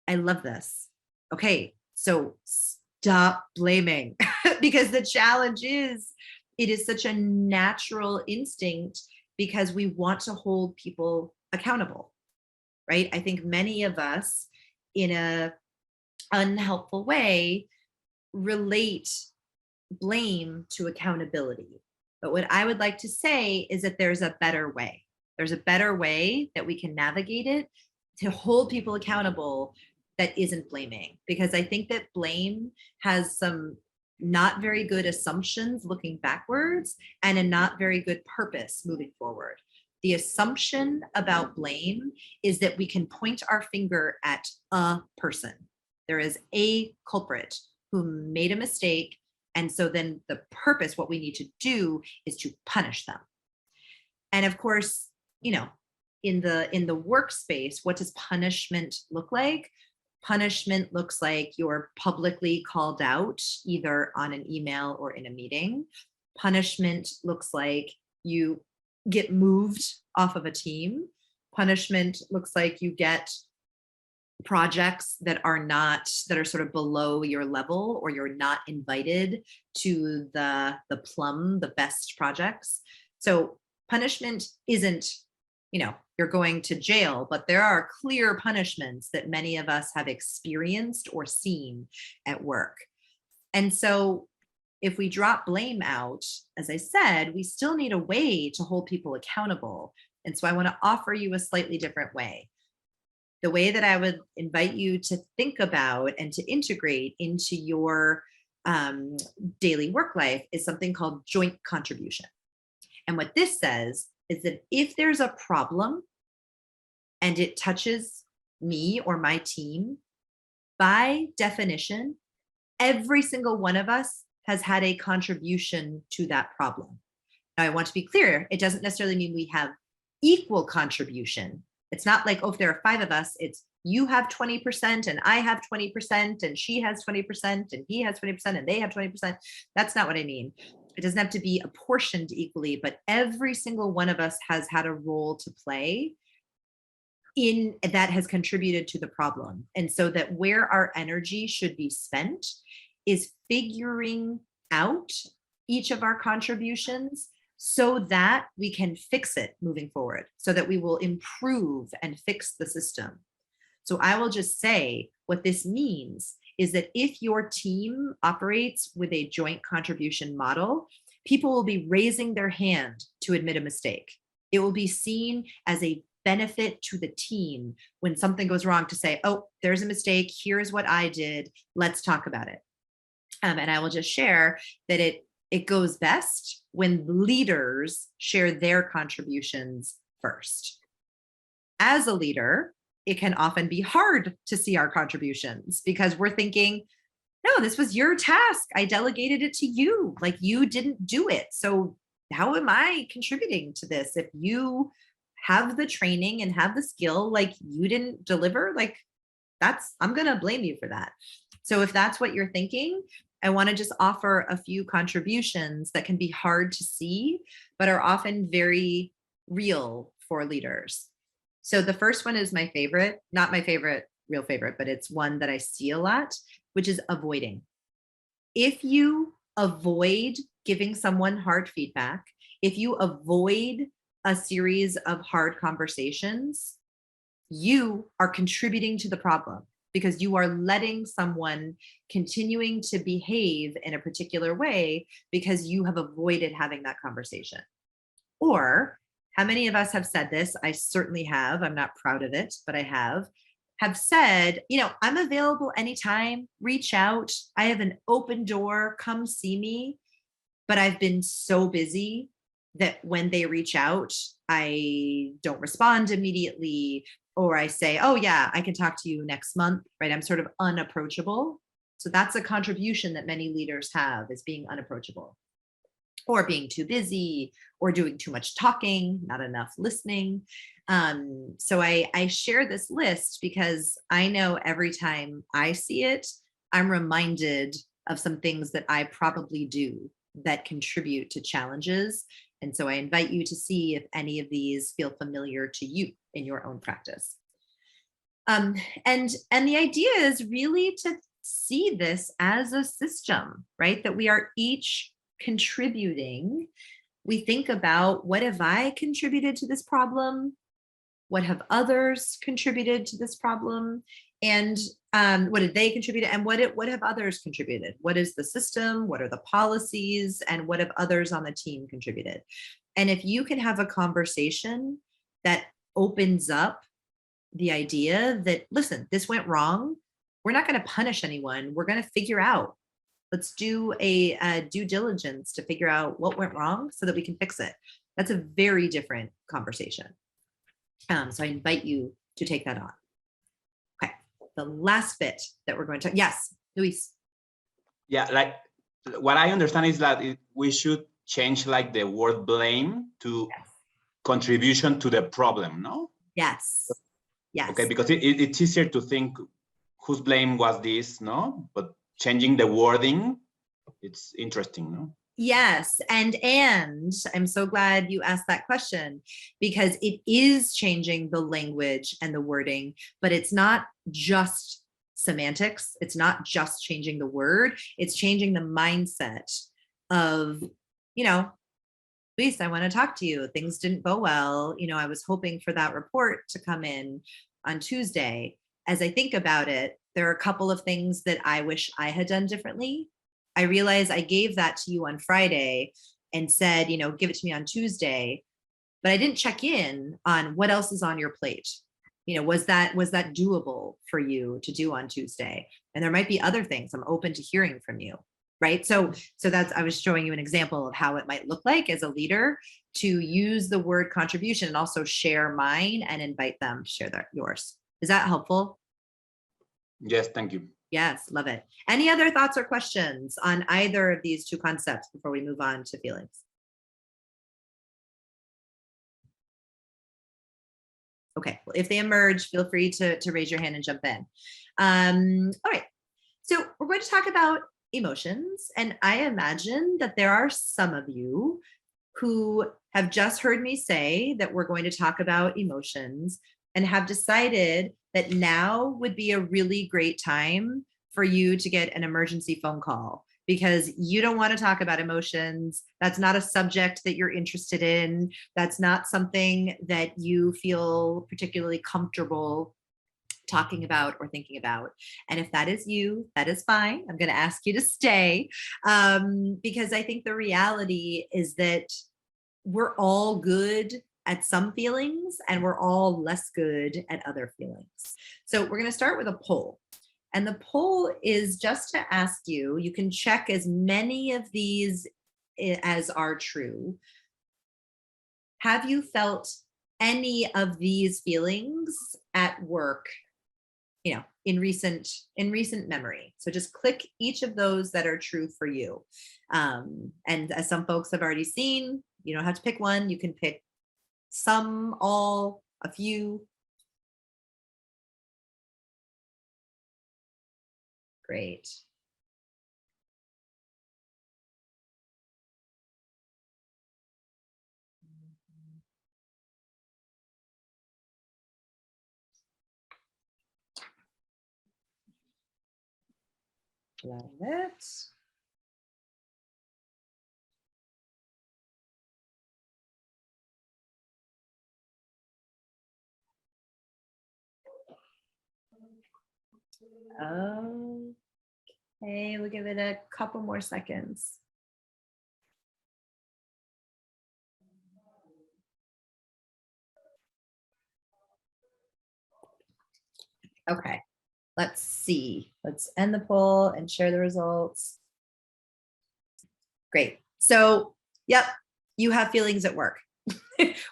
I love this. Okay, so stop blaming because the challenge is, it is such a natural instinct because we want to hold people accountable, right? I think many of us, in a unhelpful way, relate blame to accountability. But what I would like to say is that there's a better way. There's a better way that we can navigate it to hold people accountable that isn't blaming. Because I think that blame has some not very good assumptions looking backwards and a not very good purpose moving forward. The assumption about blame is that we can point our finger at a person. There is a culprit who made a mistake. And so then the purpose, what we need to do, is to punish them. And of course, in the workspace, what does punishment look like? Punishment looks like you're publicly called out, either on an email or in a meeting. Punishment looks like you get moved off of a team. Punishment looks like you get projects that are sort of below your level, or you're not invited to the plum, the best projects. So punishment isn't, you're going to jail, but there are clear punishments that many of us have experienced or seen at work. And so if we drop blame out, as I said, we still need a way to hold people accountable. And so I want to offer you a slightly different way. The way that I would invite you to think about and to integrate into your daily work life is something called joint contribution. And what this says is that if there's a problem and it touches me or my team, by definition, every single one of us has had a contribution to that problem. Now, I want to be clear, it doesn't necessarily mean we have equal contribution. It's not like, oh, if there are 5 of us, it's you have 20% and I have 20% and she has 20% and he has 20% and they have 20%. That's not what I mean. It doesn't have to be apportioned equally, but every single one of us has had a role to play in that has contributed to the problem. And so that where our energy should be spent is figuring out each of our contributions so that we can fix it moving forward, so that we will improve and fix the system. So I will just say what this means is that if your team operates with a joint contribution model, people will be raising their hand to admit a mistake. It will be seen as a benefit to the team when something goes wrong to say, oh, there's a mistake, here's what I did, let's talk about it. And I will just share that it goes best when leaders share their contributions first. As a leader, it can often be hard to see our contributions because we're thinking, no, this was your task. I delegated it to you. Like, you didn't do it. So how am I contributing to this? If you have the training and have the skill, like, you didn't deliver, like, I'm going to blame you for that. So if that's what you're thinking, I want to just offer a few contributions that can be hard to see, but are often very real for leaders. So the first one is my favorite, not my favorite, real favorite, but it's one that I see a lot, which is avoiding. If you avoid giving someone hard feedback, if you avoid a series of hard conversations, you are contributing to the problem because you are letting someone continuing to behave in a particular way because you have avoided having that conversation. Or how many of us have said this? I certainly have. I'm not proud of it, but I have said, I'm available anytime, reach out. I have an open door, come see me. But I've been so busy that when they reach out, I don't respond immediately, or I say, oh yeah, I can talk to you next month, right? I'm sort of unapproachable. So that's a contribution that many leaders have, is being unapproachable, or being too busy, or doing too much talking, not enough listening. So I share this list because I know every time I see it, I'm reminded of some things that I probably do that contribute to challenges. And so I invite you to see if any of these feel familiar to you in your own practice. And the idea is really to see this as a system, right? That we are each contributing. We think about, what have I contributed to this problem? What have others contributed to this problem? And what did they contribute? And what have others contributed? What is the system? What are the policies? And what have others on the team contributed? And if you can have a conversation that opens up the idea that, listen, this went wrong. We're not going to punish anyone. We're going to figure out. Let's do a due diligence to figure out what went wrong so that we can fix it. That's a very different conversation. So I invite you to take that on. Okay, the last bit that we're going to, yes, Luis. Yeah, like what I understand is that we should change like the word blame to contribution to the problem, no? Yes, yes. Okay, because it's easier to think whose blame was this, no? But changing the wording, it's interesting, no? Yes, and I'm so glad you asked that question, because it is changing the language and the wording, but it's not just semantics. It's not just changing the word. It's changing the mindset of, you know, Luis, I want to talk to you. Things didn't go well. You know, I was hoping for that report to come in on Tuesday. As I think about it, there are a couple of things that I wish I had done differently. I realize I gave that to you on Friday and said, you know, give it to me on Tuesday, but I didn't check in on what else is on your plate. You know, was that doable for you to do on Tuesday? And there might be other things. I'm open to hearing from you. Right. So that's, I was showing you an example of how it might look like as a leader to use the word contribution and also share mine and invite them to share yours. Is that helpful? Yes, thank you. Yes, love it. Any other thoughts or questions on either of these two concepts before we move on to feelings? Okay, well, if they emerge, feel free to raise your hand and jump in. All right, so we're going to talk about emotions. And I imagine that there are some of you who have just heard me say that we're going to talk about emotions and have decided that now would be a really great time for you to get an emergency phone call because you don't want to talk about emotions. That's not a subject that you're interested in. That's not something that you feel particularly comfortable talking about or thinking about. And if that is you, that is fine. I'm going to ask you to stay because I think the reality is that we're all good at some feelings and we're all less good at other feelings. So we're going to start with a poll. And the poll is just to ask you, you can check as many of these as are true. Have you felt any of these feelings at work, you know, in recent memory? So just click each of those that are true for you. And as some folks have already seen, you don't have to pick one. You can pick some, all, a few. Great. Love it. Okay, we'll give it a couple more seconds. Okay, let's see. Let's end the poll and share the results. Great. So, yep, you have feelings at work.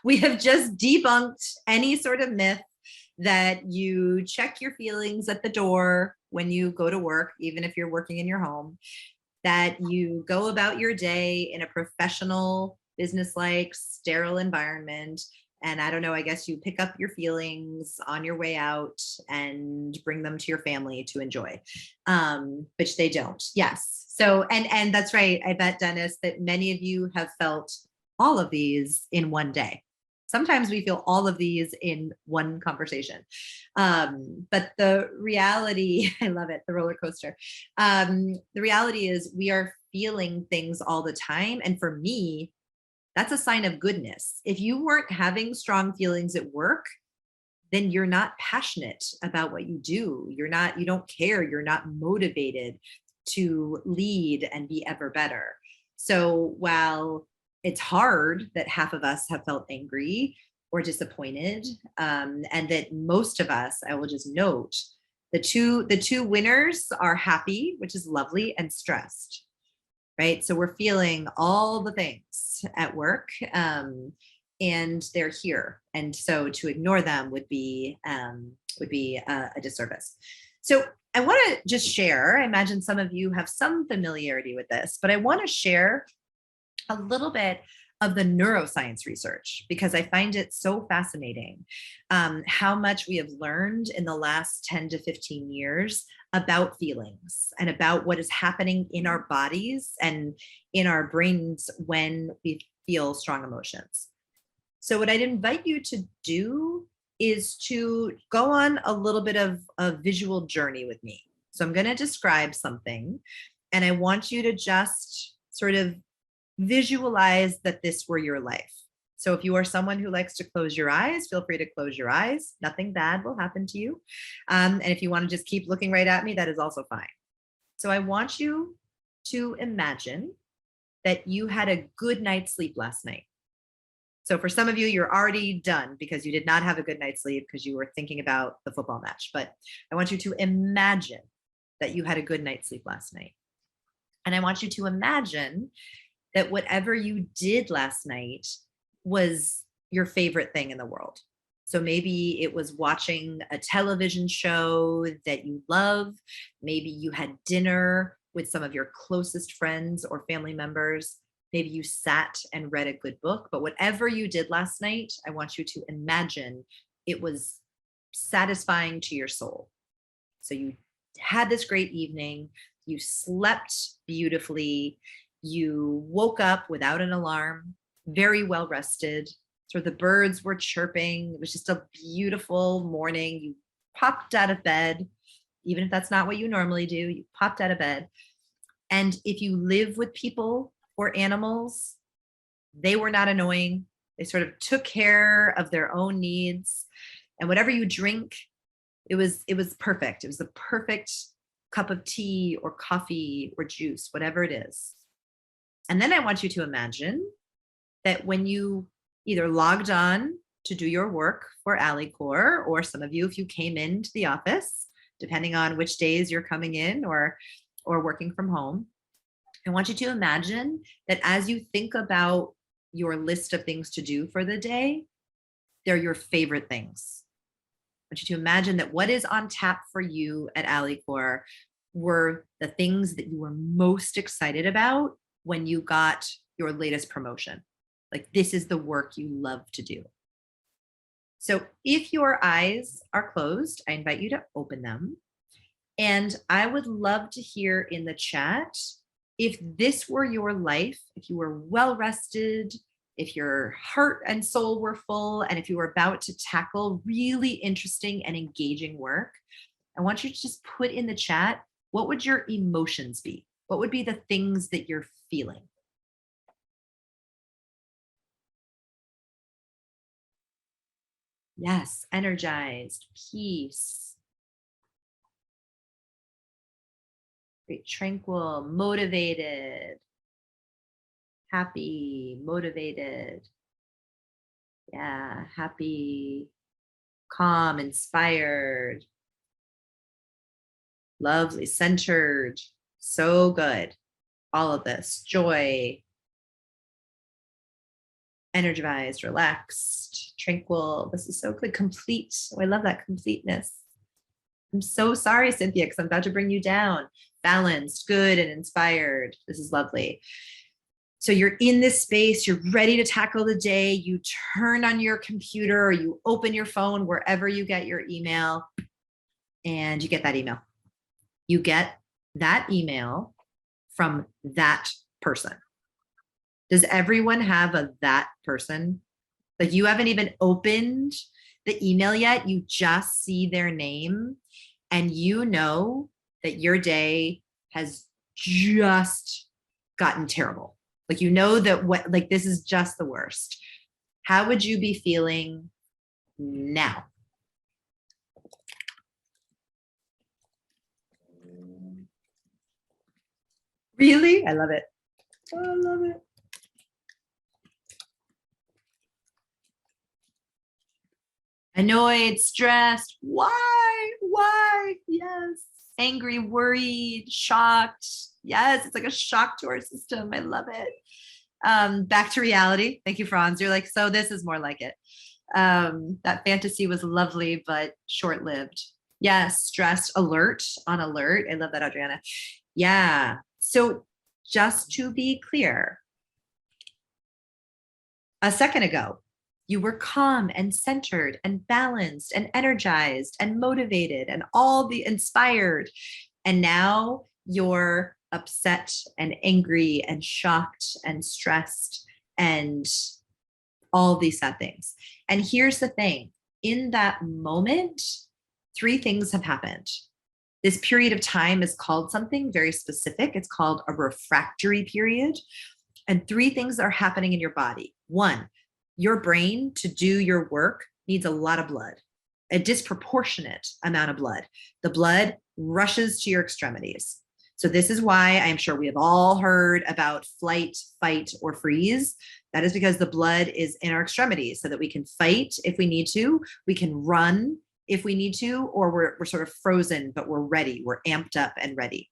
We have just debunked any sort of myth that you check your feelings at the door when you go to work, even if you're working in your home, that you go about your day in a professional, business-like, sterile environment. And I don't know, I guess you pick up your feelings on your way out and bring them to your family to enjoy, which they don't. Yes. So, and that's right. I bet, Dennis, that many of you have felt all of these in one day. Sometimes we feel all of these in one conversation. But the reality, I love it, the roller coaster. The reality is we are feeling things all the time. And for me, that's a sign of goodness. If you weren't having strong feelings at work, then you're not passionate about what you do. You don't care. You're not motivated to lead and be ever better. So while it's hard that half of us have felt angry or disappointed, and that most of us, I will just note, the two winners are happy, which is lovely, and stressed, right? So we're feeling all the things at work, and they're here. And so to ignore them would be a disservice. So I want to just share, I imagine some of you have some familiarity with this, but I want to share a little bit of the neuroscience research, because I find it so fascinating how much we have learned in the last 10 to 15 years about feelings and about what is happening in our bodies and in our brains when we feel strong emotions. So what I'd invite you to do is to go on a little bit of a visual journey with me. So I'm going to describe something, and I want you to just sort of visualize that this were your life. So if you are someone who likes to close your eyes, feel free to close your eyes. Nothing bad will happen to you. And if you want to just keep looking right at me, that is also fine. So I want you to imagine that you had a good night's sleep last night. So for some of you, you're already done because you did not have a good night's sleep because you were thinking about the football match. But I want you to imagine that you had a good night's sleep last night. And I want you to imagine that whatever you did last night was your favorite thing in the world. So maybe it was watching a television show that you love. Maybe you had dinner with some of your closest friends or family members. Maybe you sat and read a good book, but whatever you did last night, I want you to imagine it was satisfying to your soul. So you had this great evening, you slept beautifully, you woke up without an alarm, very well rested. So the birds were chirping. It was just a beautiful morning. You popped out of bed, even if that's not what you normally do, you popped out of bed. And if you live with people or animals, they were not annoying. They sort of took care of their own needs. And whatever you drink, it was perfect. It was the perfect cup of tea or coffee or juice, whatever it is. And then I want you to imagine that when you either logged on to do your work for AliCore, or some of you, if you came into the office, depending on which days you're coming in or working from home, I want you to imagine that as you think about your list of things to do for the day, they're your favorite things. I want you to imagine that what is on tap for you at AliCore were the things that you were most excited about when you got your latest promotion. Like, this is the work you love to do. So if your eyes are closed, I invite you to open them. And I would love to hear in the chat, if this were your life, if you were well rested, if your heart and soul were full, and if you were about to tackle really interesting and engaging work, I want you to just put in the chat, what would your emotions be? What would be the things that you're feeling? Yes, energized, peace, great, tranquil, motivated, happy, motivated. Yeah, happy, calm, inspired, lovely, centered. So good. All of this, joy, energized, relaxed, tranquil. This is so good. Complete. Oh, I love that completeness. I'm so sorry, Cynthia, because I'm about to bring you down. Balanced, good, and inspired. This is lovely. So you're in this space, you're ready to tackle the day, you turn on your computer or you open your phone, wherever you get your email, and you get that email. You get that email from that person. Does everyone have a that person? Like, you haven't even opened the email yet, you just see their name, and you know that your day has just gotten terrible. Like, you know that this is just the worst. How would you be feeling now? Really? I love it. I love it. Annoyed, stressed. Why? Yes. Angry, worried, shocked. Yes, it's like a shock to our system. I love it. Back to reality. Thank you, Franz. You're like, so this is more like it. That fantasy was lovely, but short-lived. Yes, stressed, alert, on alert. I love that, Adriana. Yeah. So just to be clear, a second ago, you were calm and centered and balanced and energized and motivated and all the inspired. And now you're upset and angry and shocked and stressed and all these sad things. And here's the thing, in that moment, 3 things have happened. This period of time is called something very specific. It's called a refractory period. And 3 things are happening in your body. 1, your brain, to do your work, needs a lot of blood, a disproportionate amount of blood. The blood rushes to your extremities. So this is why I'm sure we have all heard about flight, fight, or freeze. That is because the blood is in our extremities so that we can fight if we need to, we can run if we need to, or we're sort of frozen, but we're ready, we're amped up and ready.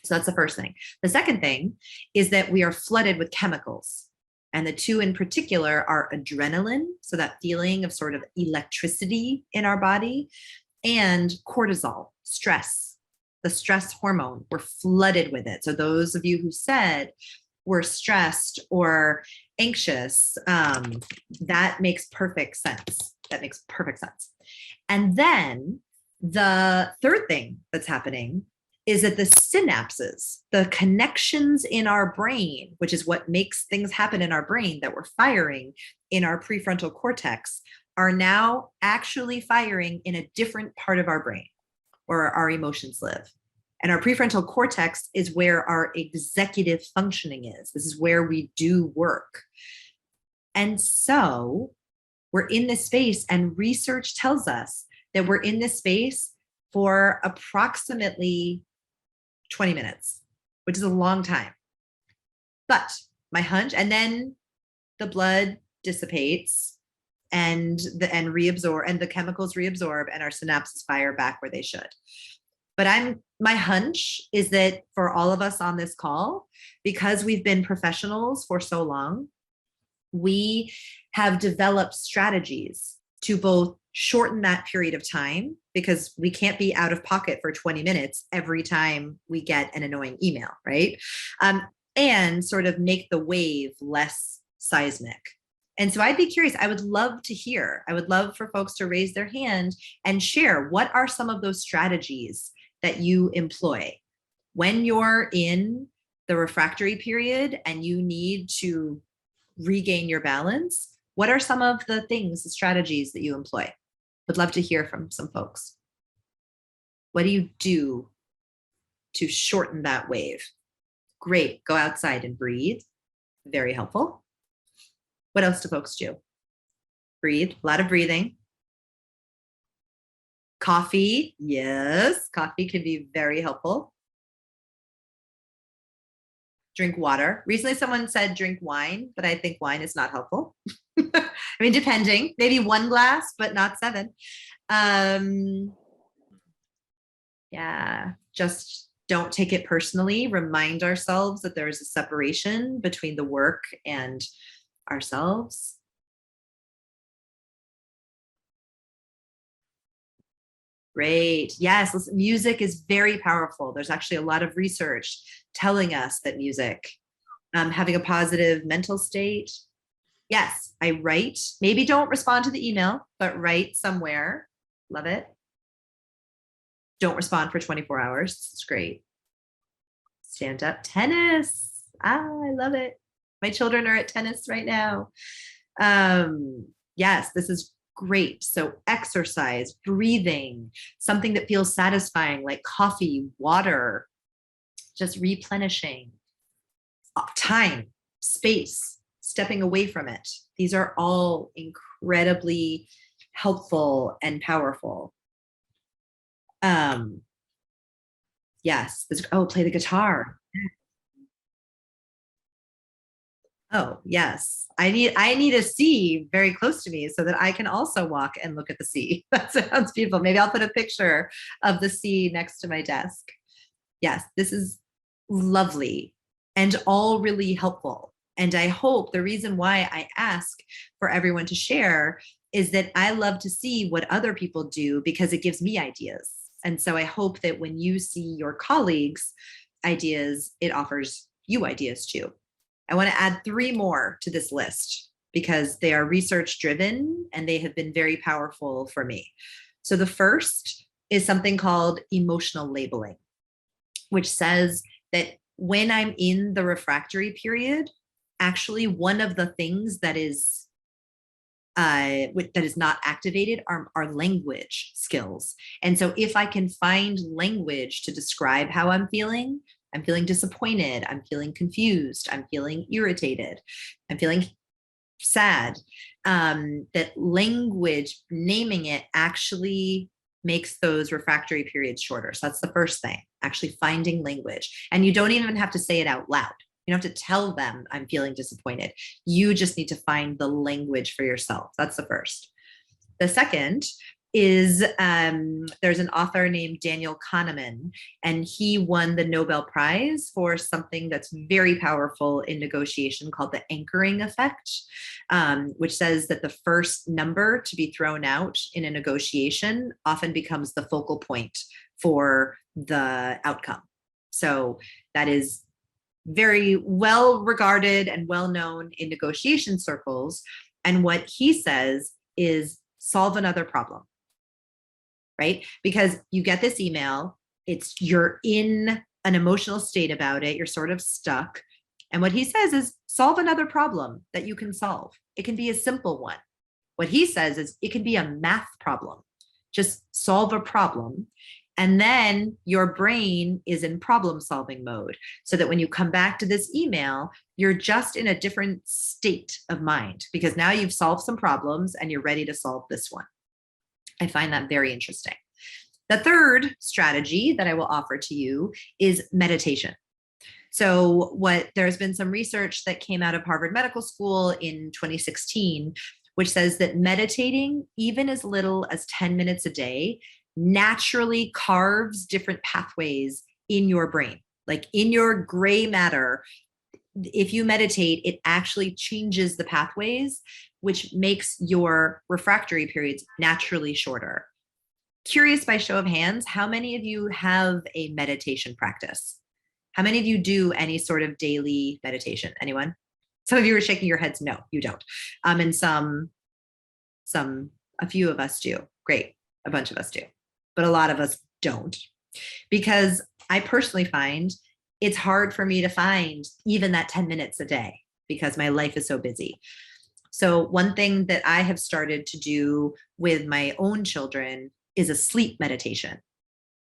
So that's the first thing. The second thing is that we are flooded with chemicals. And the 2 in particular are adrenaline, so that feeling of sort of electricity in our body, and cortisol, stress, the stress hormone. We're flooded with it. So those of you who said we're stressed or anxious, that makes perfect sense. That makes perfect sense. And then the third thing that's happening is that the synapses, the connections in our brain, which is what makes things happen in our brain that we're firing in our prefrontal cortex, are now actually firing in a different part of our brain where our emotions live. And our prefrontal cortex is where our executive functioning is. This is where we do work. And so we're in this space, and research tells us that we're in this space for approximately 20 minutes, which is a long time. But my hunch, and then the blood dissipates and reabsorb, and the chemicals reabsorb, and our synapses fire back where they should. But my hunch is that for all of us on this call, because we've been professionals for so long, we have developed strategies to both shorten that period of time, because we can't be out of pocket for 20 minutes every time we get an annoying email, right? And sort of make the wave less seismic. And so I'd be curious, I would love to hear, I would love for folks to raise their hand and share what are some of those strategies that you employ when you're in the refractory period and you need to regain your balance. What are some of the things, the strategies that you employ? Would love to hear from some folks. What do you do to shorten that wave? Great, go outside and breathe. Very helpful. What else do folks do? Breathe, a lot of breathing. Coffee, yes, coffee can be very helpful. Drink water. Recently someone said drink wine, but I think wine is not helpful. I mean, depending, maybe 1 glass, but not 7. Yeah, just don't take it personally. Remind ourselves that there's a separation between the work and ourselves. Great. Yes, listen, music is very powerful. There's actually a lot of research telling us that music, having a positive mental state. Yes, I write. Maybe don't respond to the email, but write somewhere. Love it. Don't respond for 24 hours. It's great. Stand up tennis. I love it. My children are at tennis right now. Yes, this is great. So exercise, breathing, something that feels satisfying like coffee, water, just replenishing. Time, space, stepping away from it. These are all incredibly helpful and powerful. Yes, play the guitar. Oh, yes. I need a sea very close to me so that I can also walk and look at the sea. That sounds beautiful. Maybe I'll put a picture of the sea next to my desk. Yes, this is lovely and all really helpful. And I hope the reason why I ask for everyone to share is that I love to see what other people do because it gives me ideas. And so I hope that when you see your colleagues' ideas, it offers you ideas too. I want to add 3 more to this list. because they are research driven and they have been very powerful for me. So the first is something called emotional labeling, which says that when I'm in the refractory period, actually one of the things that is not activated are language skills. And so if I can find language to describe how I'm feeling disappointed, I'm feeling confused, I'm feeling irritated, I'm feeling sad, that language, naming it, actually makes those refractory periods shorter. So that's the first thing, actually finding language. And you don't even have to say it out loud. You don't have to tell them I'm feeling disappointed. You just need to find the language for yourself. That's the first. The second is there's an author named Daniel Kahneman, and he won the Nobel Prize for something that's very powerful in negotiation called the anchoring effect, which says that the first number to be thrown out in a negotiation often becomes the focal point for the outcome. So that is very well regarded and well known in negotiation circles. And what he says is solve another problem. Right? Because you get this email, you're in an emotional state about it, you're sort of stuck. And what he says is solve another problem that you can solve. It can be a simple one. What he says is it can be a math problem. Just solve a problem. And then your brain is in problem solving mode, so that when you come back to this email, you're just in a different state of mind, because now you've solved some problems and you're ready to solve this one. I find that very interesting. The third strategy that I will offer to you is meditation. So there's been some research that came out of Harvard Medical School in 2016, which says that meditating, even as little as 10 minutes a day, naturally carves different pathways in your brain. Like in your gray matter, if you meditate, it actually changes the pathways, which makes your refractory periods naturally shorter. Curious by show of hands, how many of you have a meditation practice? How many of you do any sort of daily meditation? Anyone? Some of you are shaking your heads. No, you don't. And a few of us do. Great. A bunch of us do. But a lot of us don't. Because I personally find it's hard for me to find even that 10 minutes a day because my life is so busy. So one thing that I have started to do with my own children is a sleep meditation,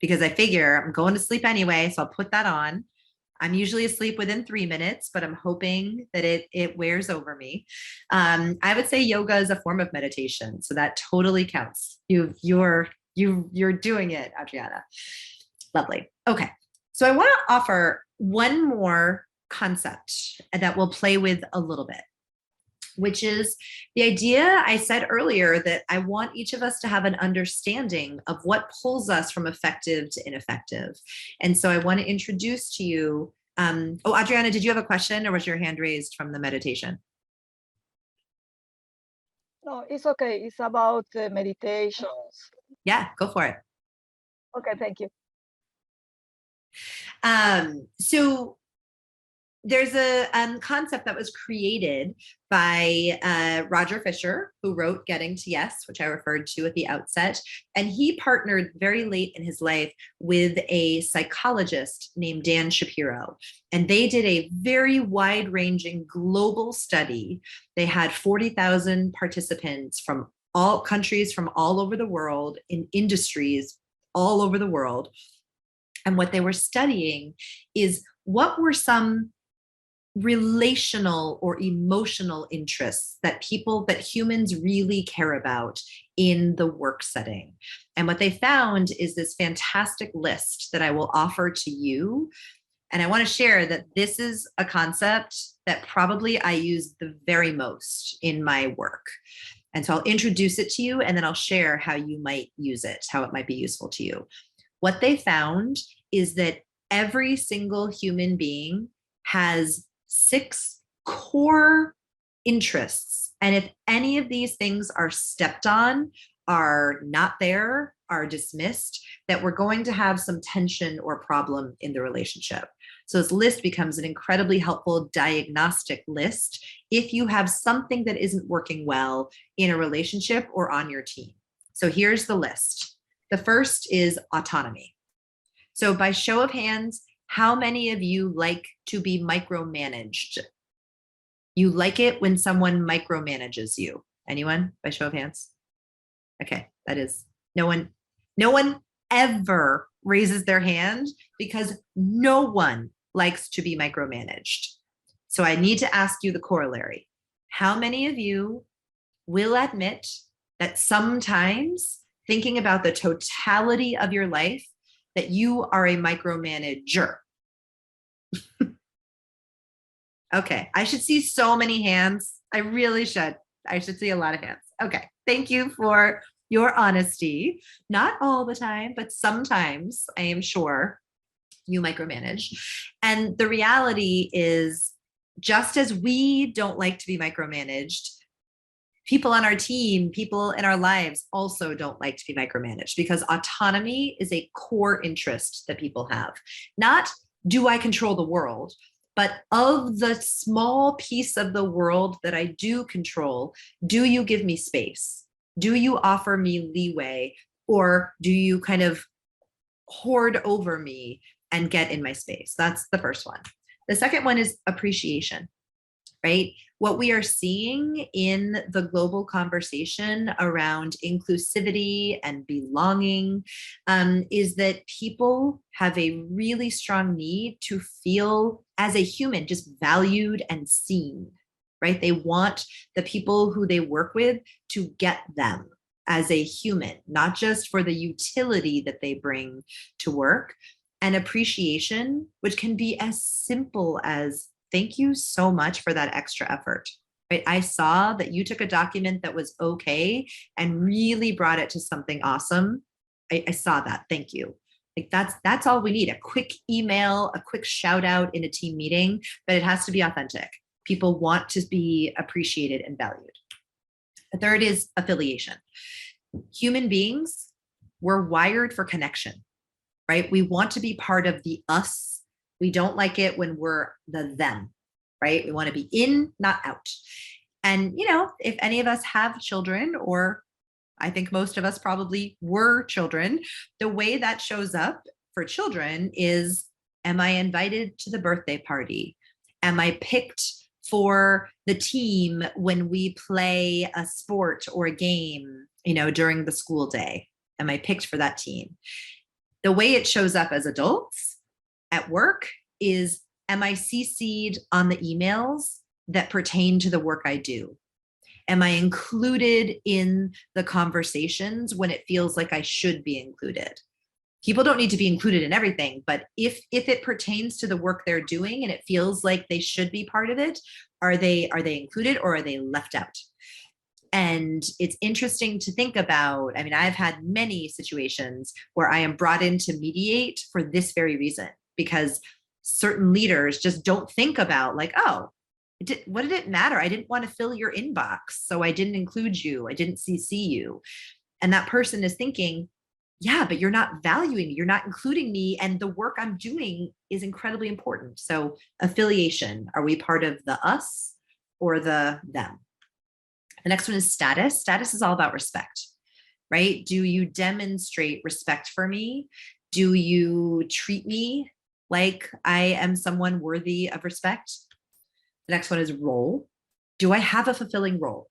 because I figure I'm going to sleep anyway, so I'll put that on. I'm usually asleep within 3 minutes, but I'm hoping that it wears over me. I would say yoga is a form of meditation, so that totally counts. You're doing it, Adriana. Lovely. Okay, so I want to offer one more concept that we'll play with a little bit, which is the idea I said earlier that I want each of us to have an understanding of what pulls us from effective to ineffective. And so I want to introduce to you, Adriana, did you have a question or was your hand raised from the meditation? No, it's okay. It's about meditations. Yeah, go for it. Okay, thank you. So there's a concept that was created by Roger Fisher, who wrote Getting to Yes, which I referred to at the outset. And he partnered very late in his life with a psychologist named Dan Shapiro. And they did a very wide-ranging global study. They had 40,000 participants from all countries from all over the world in industries all over the world. And what they were studying is what were some relational or emotional interests that humans really care about in the work setting. And what they found is this fantastic list that I will offer to you. And I want to share that this is a concept that probably I use the very most in my work. And so I'll introduce it to you, and then I'll share how you might use it, how it might be useful to you. What they found is that every single human being has 6 core interests. And if any of these things are stepped on, are not there, are dismissed, that we're going to have some tension or problem in the relationship. So this list becomes an incredibly helpful diagnostic list if you have something that isn't working well in a relationship or on your team. So here's the list. The first is autonomy. So by show of hands, how many of you like to be micromanaged? You like it when someone micromanages you. Anyone? By show of hands? Okay, that is no one ever raises their hand because no one likes to be micromanaged. So I need to ask you the corollary. How many of you will admit that sometimes thinking about the totality of your life, that you are a micromanager? Okay, I should see so many hands. I really should. I should see a lot of hands. Okay, thank you for your honesty. Not all the time, but sometimes I am sure you micromanage. And the reality is, just as we don't like to be micromanaged, people on our team, people in our lives also don't like to be micromanaged, because autonomy is a core interest that people have. Not, do I control the world? But of the small piece of the world that I do control, do you give me space? Do you offer me leeway? Or do you kind of hoard over me and get in my space? That's the first one. The second one is appreciation, right? What we are seeing in the global conversation around inclusivity and belonging is that people have a really strong need to feel as a human, just valued and seen, right? They want the people who they work with to get them as a human, not just for the utility that they bring to work. And appreciation, which can be as simple as, thank you so much for that extra effort, right? I saw that you took a document that was okay and really brought it to something awesome. I saw that, thank you. Like that's all we need, a quick email, a quick shout out in a team meeting, but it has to be authentic. People want to be appreciated and valued. The third is affiliation. Human beings, we're wired for connection, right? We want to be part of the us. We don't like it when we're the them, right? We want to be in, not out. And, you know, if any of us have children, or I think most of us probably were children, the way that shows up for children is, am I invited to the birthday party? Am I picked for the team when we play a sport or a game, you know, during the school day? Am I picked for that team? The way it shows up as adults at work is, am I CC'd on the emails that pertain to the work I do? Am I included in the conversations when it feels like I should be included? People don't need to be included in everything, but if it pertains to the work they're doing and it feels like they should be part of it, are they included or are they left out? And it's interesting to think about. I mean, I've had many situations where I am brought in to mediate for this very reason, because certain leaders just don't think about, like, oh, what did it matter? I didn't want to fill your inbox, so I didn't include you. I didn't CC you. And that person is thinking, yeah, but you're not valuing me. You're not including me. And the work I'm doing is incredibly important. So affiliation, are we part of the us or the them? The next one is status. Status is all about respect, right? Do you demonstrate respect for me? Do you treat me like I am someone worthy of respect? The next one is role. Do I have a fulfilling role?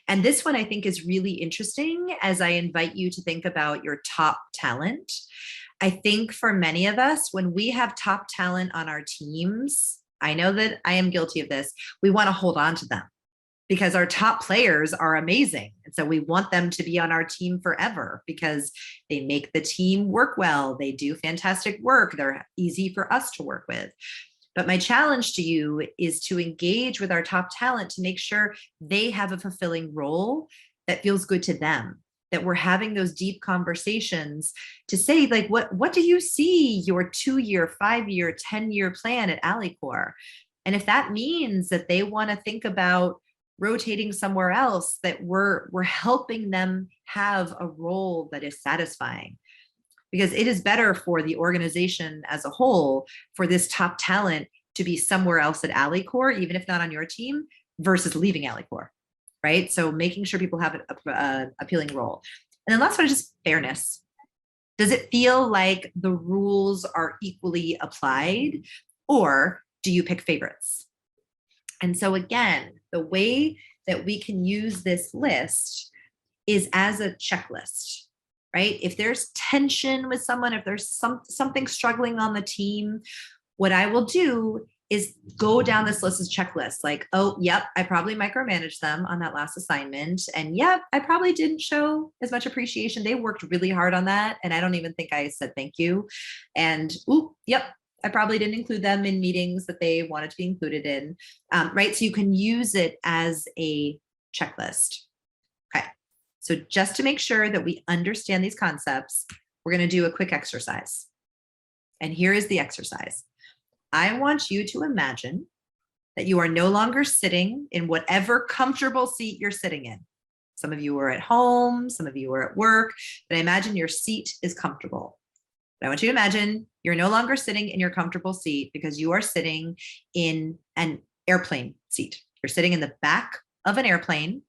And this one I think is really interesting as I invite you to think about your top talent. I think for many of us, when we have top talent on our teams, I know that I am guilty of this, we want to hold on to them because our top players are amazing. And so we want them to be on our team forever because they make the team work well. They do fantastic work. They're easy for us to work with. But my challenge to you is to engage with our top talent to make sure they have a fulfilling role that feels good to them, that we're having those deep conversations to say, like, what do you see your 2-year, 5-year, 10-year plan at Alicorp? And if that means that they want to think about rotating somewhere else, that we're helping them have a role that is satisfying. because it is better for the organization as a whole for this top talent to be somewhere else at AliCore, even if not on your team, versus leaving AliCore, right? So making sure people have an appealing role. And then last one is just fairness. Does it feel like the rules are equally applied, or do you pick favorites? And so again, the way that we can use this list is as a checklist, right? If there's tension with someone, if there's something struggling on the team, what I will do is go down this list as checklist, like, oh, yep, I probably micromanaged them on that last assignment. And yep, I probably didn't show as much appreciation. They worked really hard on that. And I don't even think I said thank you. And ooh, yep, I probably didn't include them in meetings that they wanted to be included in, right? So you can use it as a checklist. Okay, so just to make sure that we understand these concepts, we're gonna do a quick exercise. And here is the exercise. I want you to imagine that you are no longer sitting in whatever comfortable seat you're sitting in. Some of you are at home, some of you are at work, but I imagine your seat is comfortable. But I want you to imagine you're no longer sitting in your comfortable seat because you are sitting in an airplane seat. You're sitting in the back of an airplane,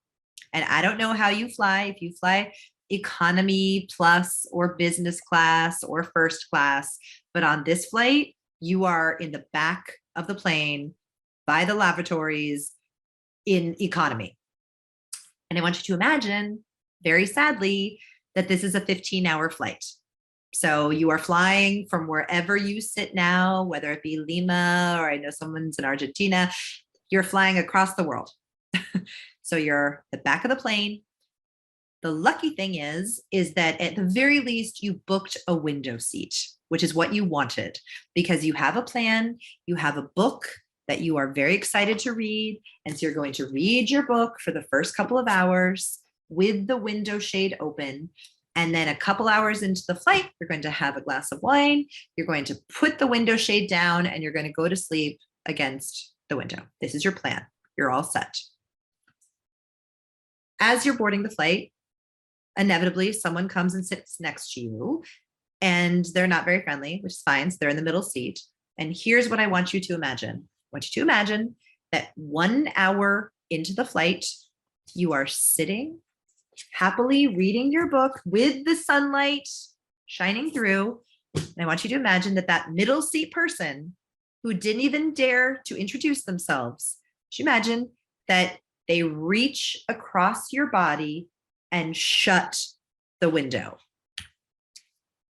and I don't know how you fly, if you fly economy plus or business class or first class, but on this flight, you are in the back of the plane by the lavatories in economy. And I want you to imagine, very sadly, that this is a 15-hour flight. So you are flying from wherever you sit now, whether it be Lima, or I know someone's in Argentina, you're flying across the world. So you're the back of the plane. The lucky thing is that at the very least, you booked a window seat, which is what you wanted, because you have a plan, you have a book that you are very excited to read. And so you're going to read your book for the first couple of hours with the window shade open. And then a couple hours into the flight, you're going to have a glass of wine, you're going to put the window shade down, and you're going to go to sleep against the window. This is your plan. You're all set. As you're boarding the flight, inevitably someone comes and sits next to you, and they're not very friendly, which is fine. So they're in the middle seat. And here's what I want you to imagine. I want you to imagine that 1 hour into the flight, you are sitting happily reading your book with the sunlight shining through. And I want you to imagine that that middle seat person who didn't even dare to introduce themselves, you imagine that they reach across your body and shut the window.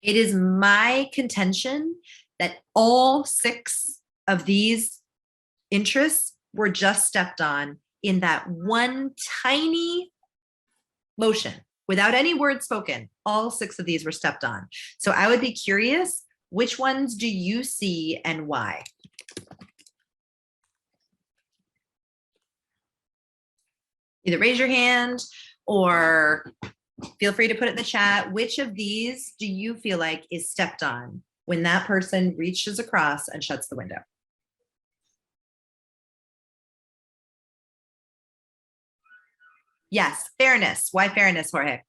It is my contention that all 6 of these interests were just stepped on in that one tiny motion without any words spoken. All 6 of these were stepped on. So I would be curious, which ones do you see and why? Either raise your hand or feel free to put it in the chat. Which of these do you feel like is stepped on when that person reaches across and shuts the window? Yes, fairness. Why fairness, Jorge?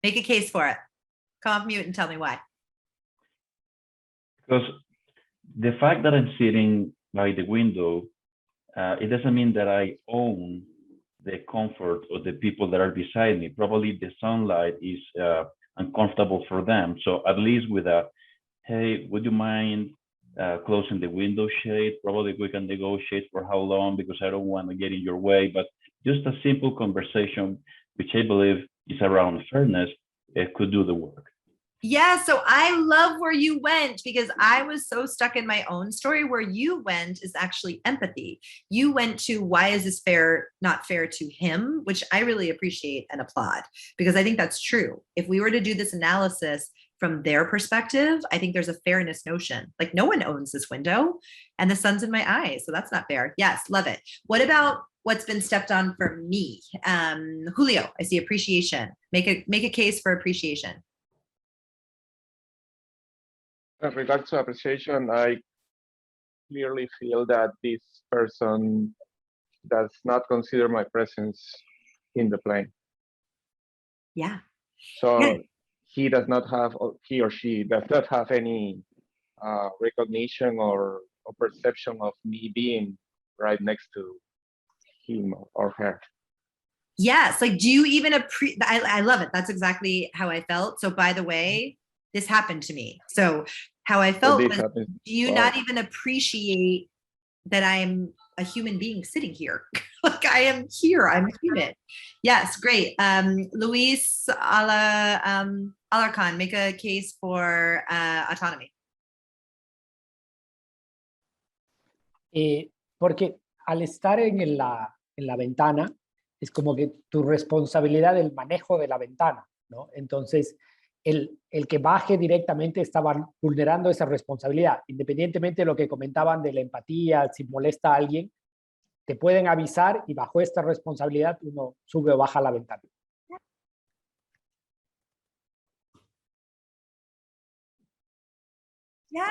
Make a case for it. Come off mute and tell me why. Because the fact that I'm sitting by the window, it doesn't mean that I own the comfort of the people that are beside me. Probably the sunlight is uncomfortable for them. So at least with a, hey, would you mind closing the window shade? Probably we can negotiate for how long, because I don't want to get in your way. But just a simple conversation, which I believe is around fairness, could do the work. Yeah, so I love where you went, because I was so stuck in my own story. Where you went is actually empathy. You went to, why is this fair, not fair to him, which I really appreciate and applaud, because I think that's true. If we were to do this analysis from their perspective, I think there's a fairness notion. Like, no one owns this window and the sun's in my eyes, so that's not fair. Yes, love it. What about what's been stepped on for me? Julio, I see appreciation. Make a case for appreciation. In regards to appreciation, I clearly feel that this person does not consider my presence in the plane. Yeah. So he or she does not have any recognition or perception of me being right next to him or her. Yes, like, do you even I love it. That's exactly how I felt. So by the way, this happened to me. So how I felt was, do you not even appreciate that I'm a human being sitting here? Like, I am here, I'm human. Yes, great. Luis Alarcon, make a case for autonomy. Porque al estar en la ventana, es como que tu responsabilidad del manejo de la ventana, ¿no? Entonces, el que baje directamente estaba vulnerando esa responsabilidad. Independientemente de lo que comentaban de la empatía, si molesta a alguien, te pueden avisar y bajo esta responsabilidad uno sube o baja la ventana. Yeah.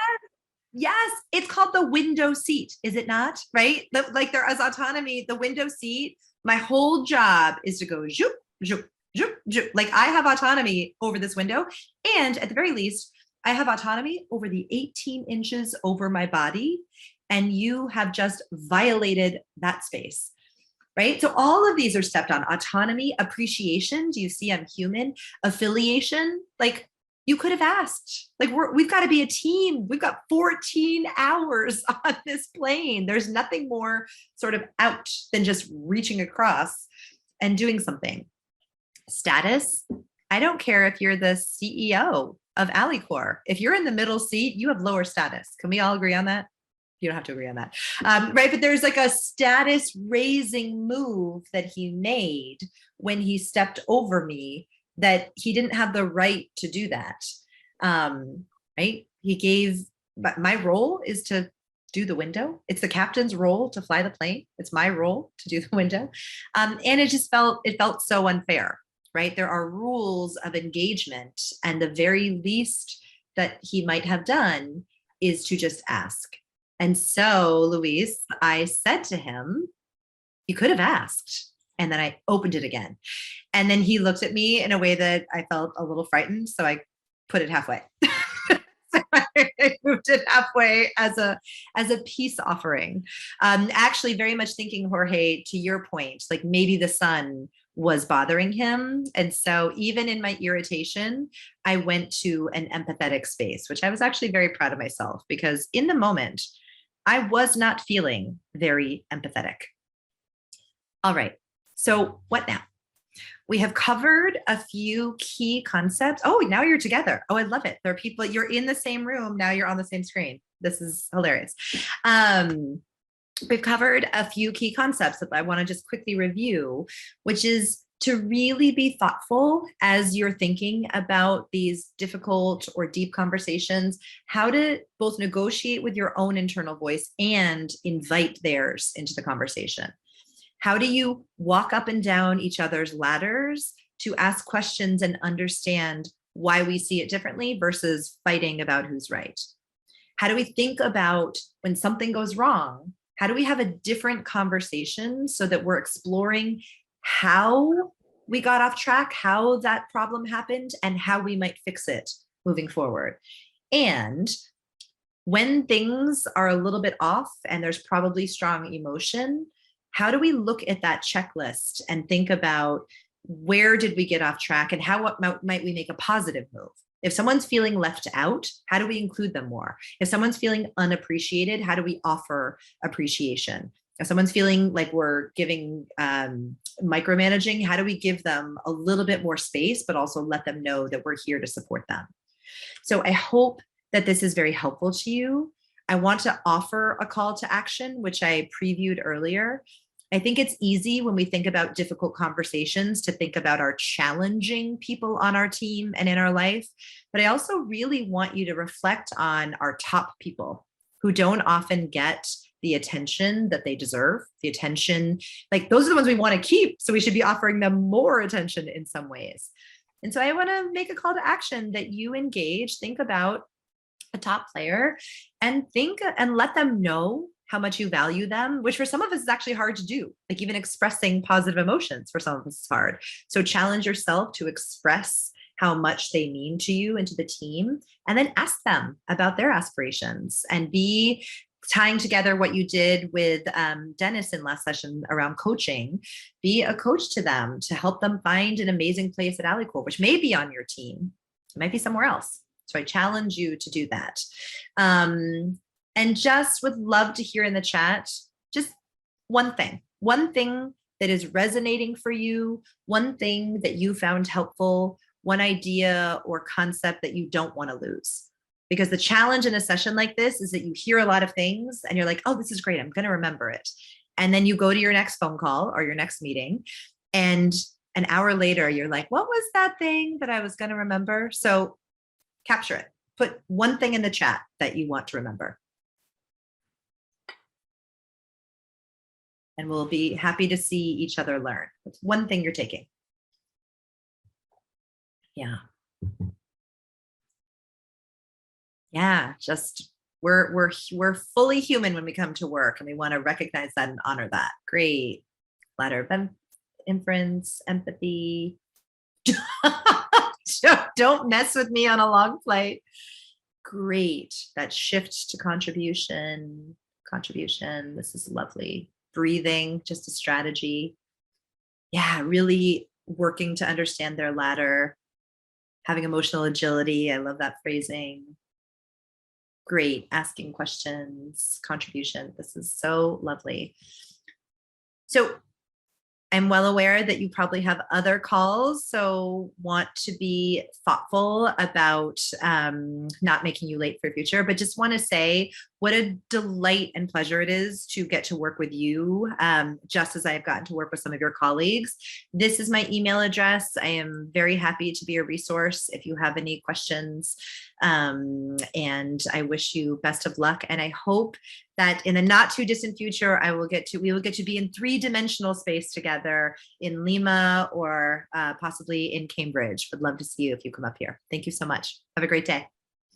Yes, it's called the window seat, is it not? Right? Like, there is autonomy, the window seat. My whole job is to go zoop, zoop, zoop, zoop. Like, I have autonomy over this window. And at the very least, I have autonomy over the 18 inches over my body. And you have just violated that space, right? So all of these are stepped on. Autonomy, appreciation. Do you see I'm human? Affiliation, like, you could have asked. Like, we've got to be a team. We've got 14 hours on this plane. There's nothing more sort of out than just reaching across and doing something. Status, I don't care if you're the CEO of Alicorp. If you're in the middle seat, you have lower status. Can we all agree on that? You don't have to agree on that. Right, but there's like a status raising move that he made when he stepped over me, that he didn't have the right to do that, right? He gave, but my role is to do the window. It's the captain's role to fly the plane. It's my role to do the window. And it felt so unfair, right? There are rules of engagement, and the very least that he might have done is to just ask. And so, Luis, I said to him, you could have asked. And then I opened it again. And then he looked at me in a way that I felt a little frightened. So I put it halfway. So I moved it halfway as a peace offering. Actually, very much thinking, Jorge, to your point, like maybe the sun was bothering him. And so even in my irritation, I went to an empathetic space, which I was actually very proud of myself, because in the moment, I was not feeling very empathetic. All right. So what now? We have covered a few key concepts. Oh, now you're together. Oh, I love it. There are people, you're in the same room. Now you're on the same screen. This is hilarious. We've covered a few key concepts that I want to just quickly review, which is to really be thoughtful as you're thinking about these difficult or deep conversations, how to both negotiate with your own internal voice and invite theirs into the conversation. How do you walk up and down each other's ladders to ask questions and understand why we see it differently versus fighting about who's right? How do we think about when something goes wrong? How do we have a different conversation so that we're exploring how we got off track, how that problem happened, and how we might fix it moving forward? And when things are a little bit off and there's probably strong emotion, how do we look at that checklist and think about where did we get off track and how might we make a positive move? If someone's feeling left out, how do we include them more? If someone's feeling unappreciated, how do we offer appreciation? If someone's feeling like we're giving micromanaging, how do we give them a little bit more space, but also let them know that we're here to support them? So I hope that this is very helpful to you. I want to offer a call to action, which I previewed earlier. I think it's easy when we think about difficult conversations to think about our challenging people on our team and in our life. But I also really want you to reflect on our top people who don't often get the attention that they deserve, the attention, like those are the ones we want to keep. So we should be offering them more attention in some ways. And so I want to make a call to action that you engage, think about a top player and think and let them know how much you value them, which for some of us is actually hard to do. Like even expressing positive emotions for some of us is hard. So challenge yourself to express how much they mean to you and to the team, and then ask them about their aspirations, and be tying together what you did with Dennis in last session around coaching. Be a coach to them to help them find an amazing place at Alicorp, which may be on your team, it might be somewhere else. So I challenge you to do that. And just would love to hear in the chat, just one thing that is resonating for you, one thing that you found helpful, one idea or concept that you don't want to lose. Because the challenge in a session like this is that you hear a lot of things and you're like, oh, this is great, I'm going to remember it. And then you go to your next phone call or your next meeting, and an hour later, you're like, what was that thing that I was going to remember? So capture it. Put one thing in the chat that you want to remember. And we'll be happy to see each other learn. It's one thing you're taking. Yeah. Yeah, just we're fully human when we come to work, and we want to recognize that and honor that. Great. Ladder of inference, empathy. Don't mess with me on a long flight. Great. That shift to contribution. This is lovely. Breathing, just a strategy. Yeah, really working to understand their ladder. Having emotional agility. I love that phrasing. Great. Asking questions, contribution. This is so lovely. So I'm well aware that you probably have other calls, so want to be thoughtful about not making you late for future, but just want to say what a delight and pleasure it is to get to work with you, just as I've gotten to work with some of your colleagues. This is my email address. I am very happy to be a resource if you have any questions, and I wish you best of luck. And I hope that in the not too distant future, we will get to be in 3-dimensional space together in Lima or possibly in Cambridge. Would love to see you if you come up here. Thank you so much. Have a great day.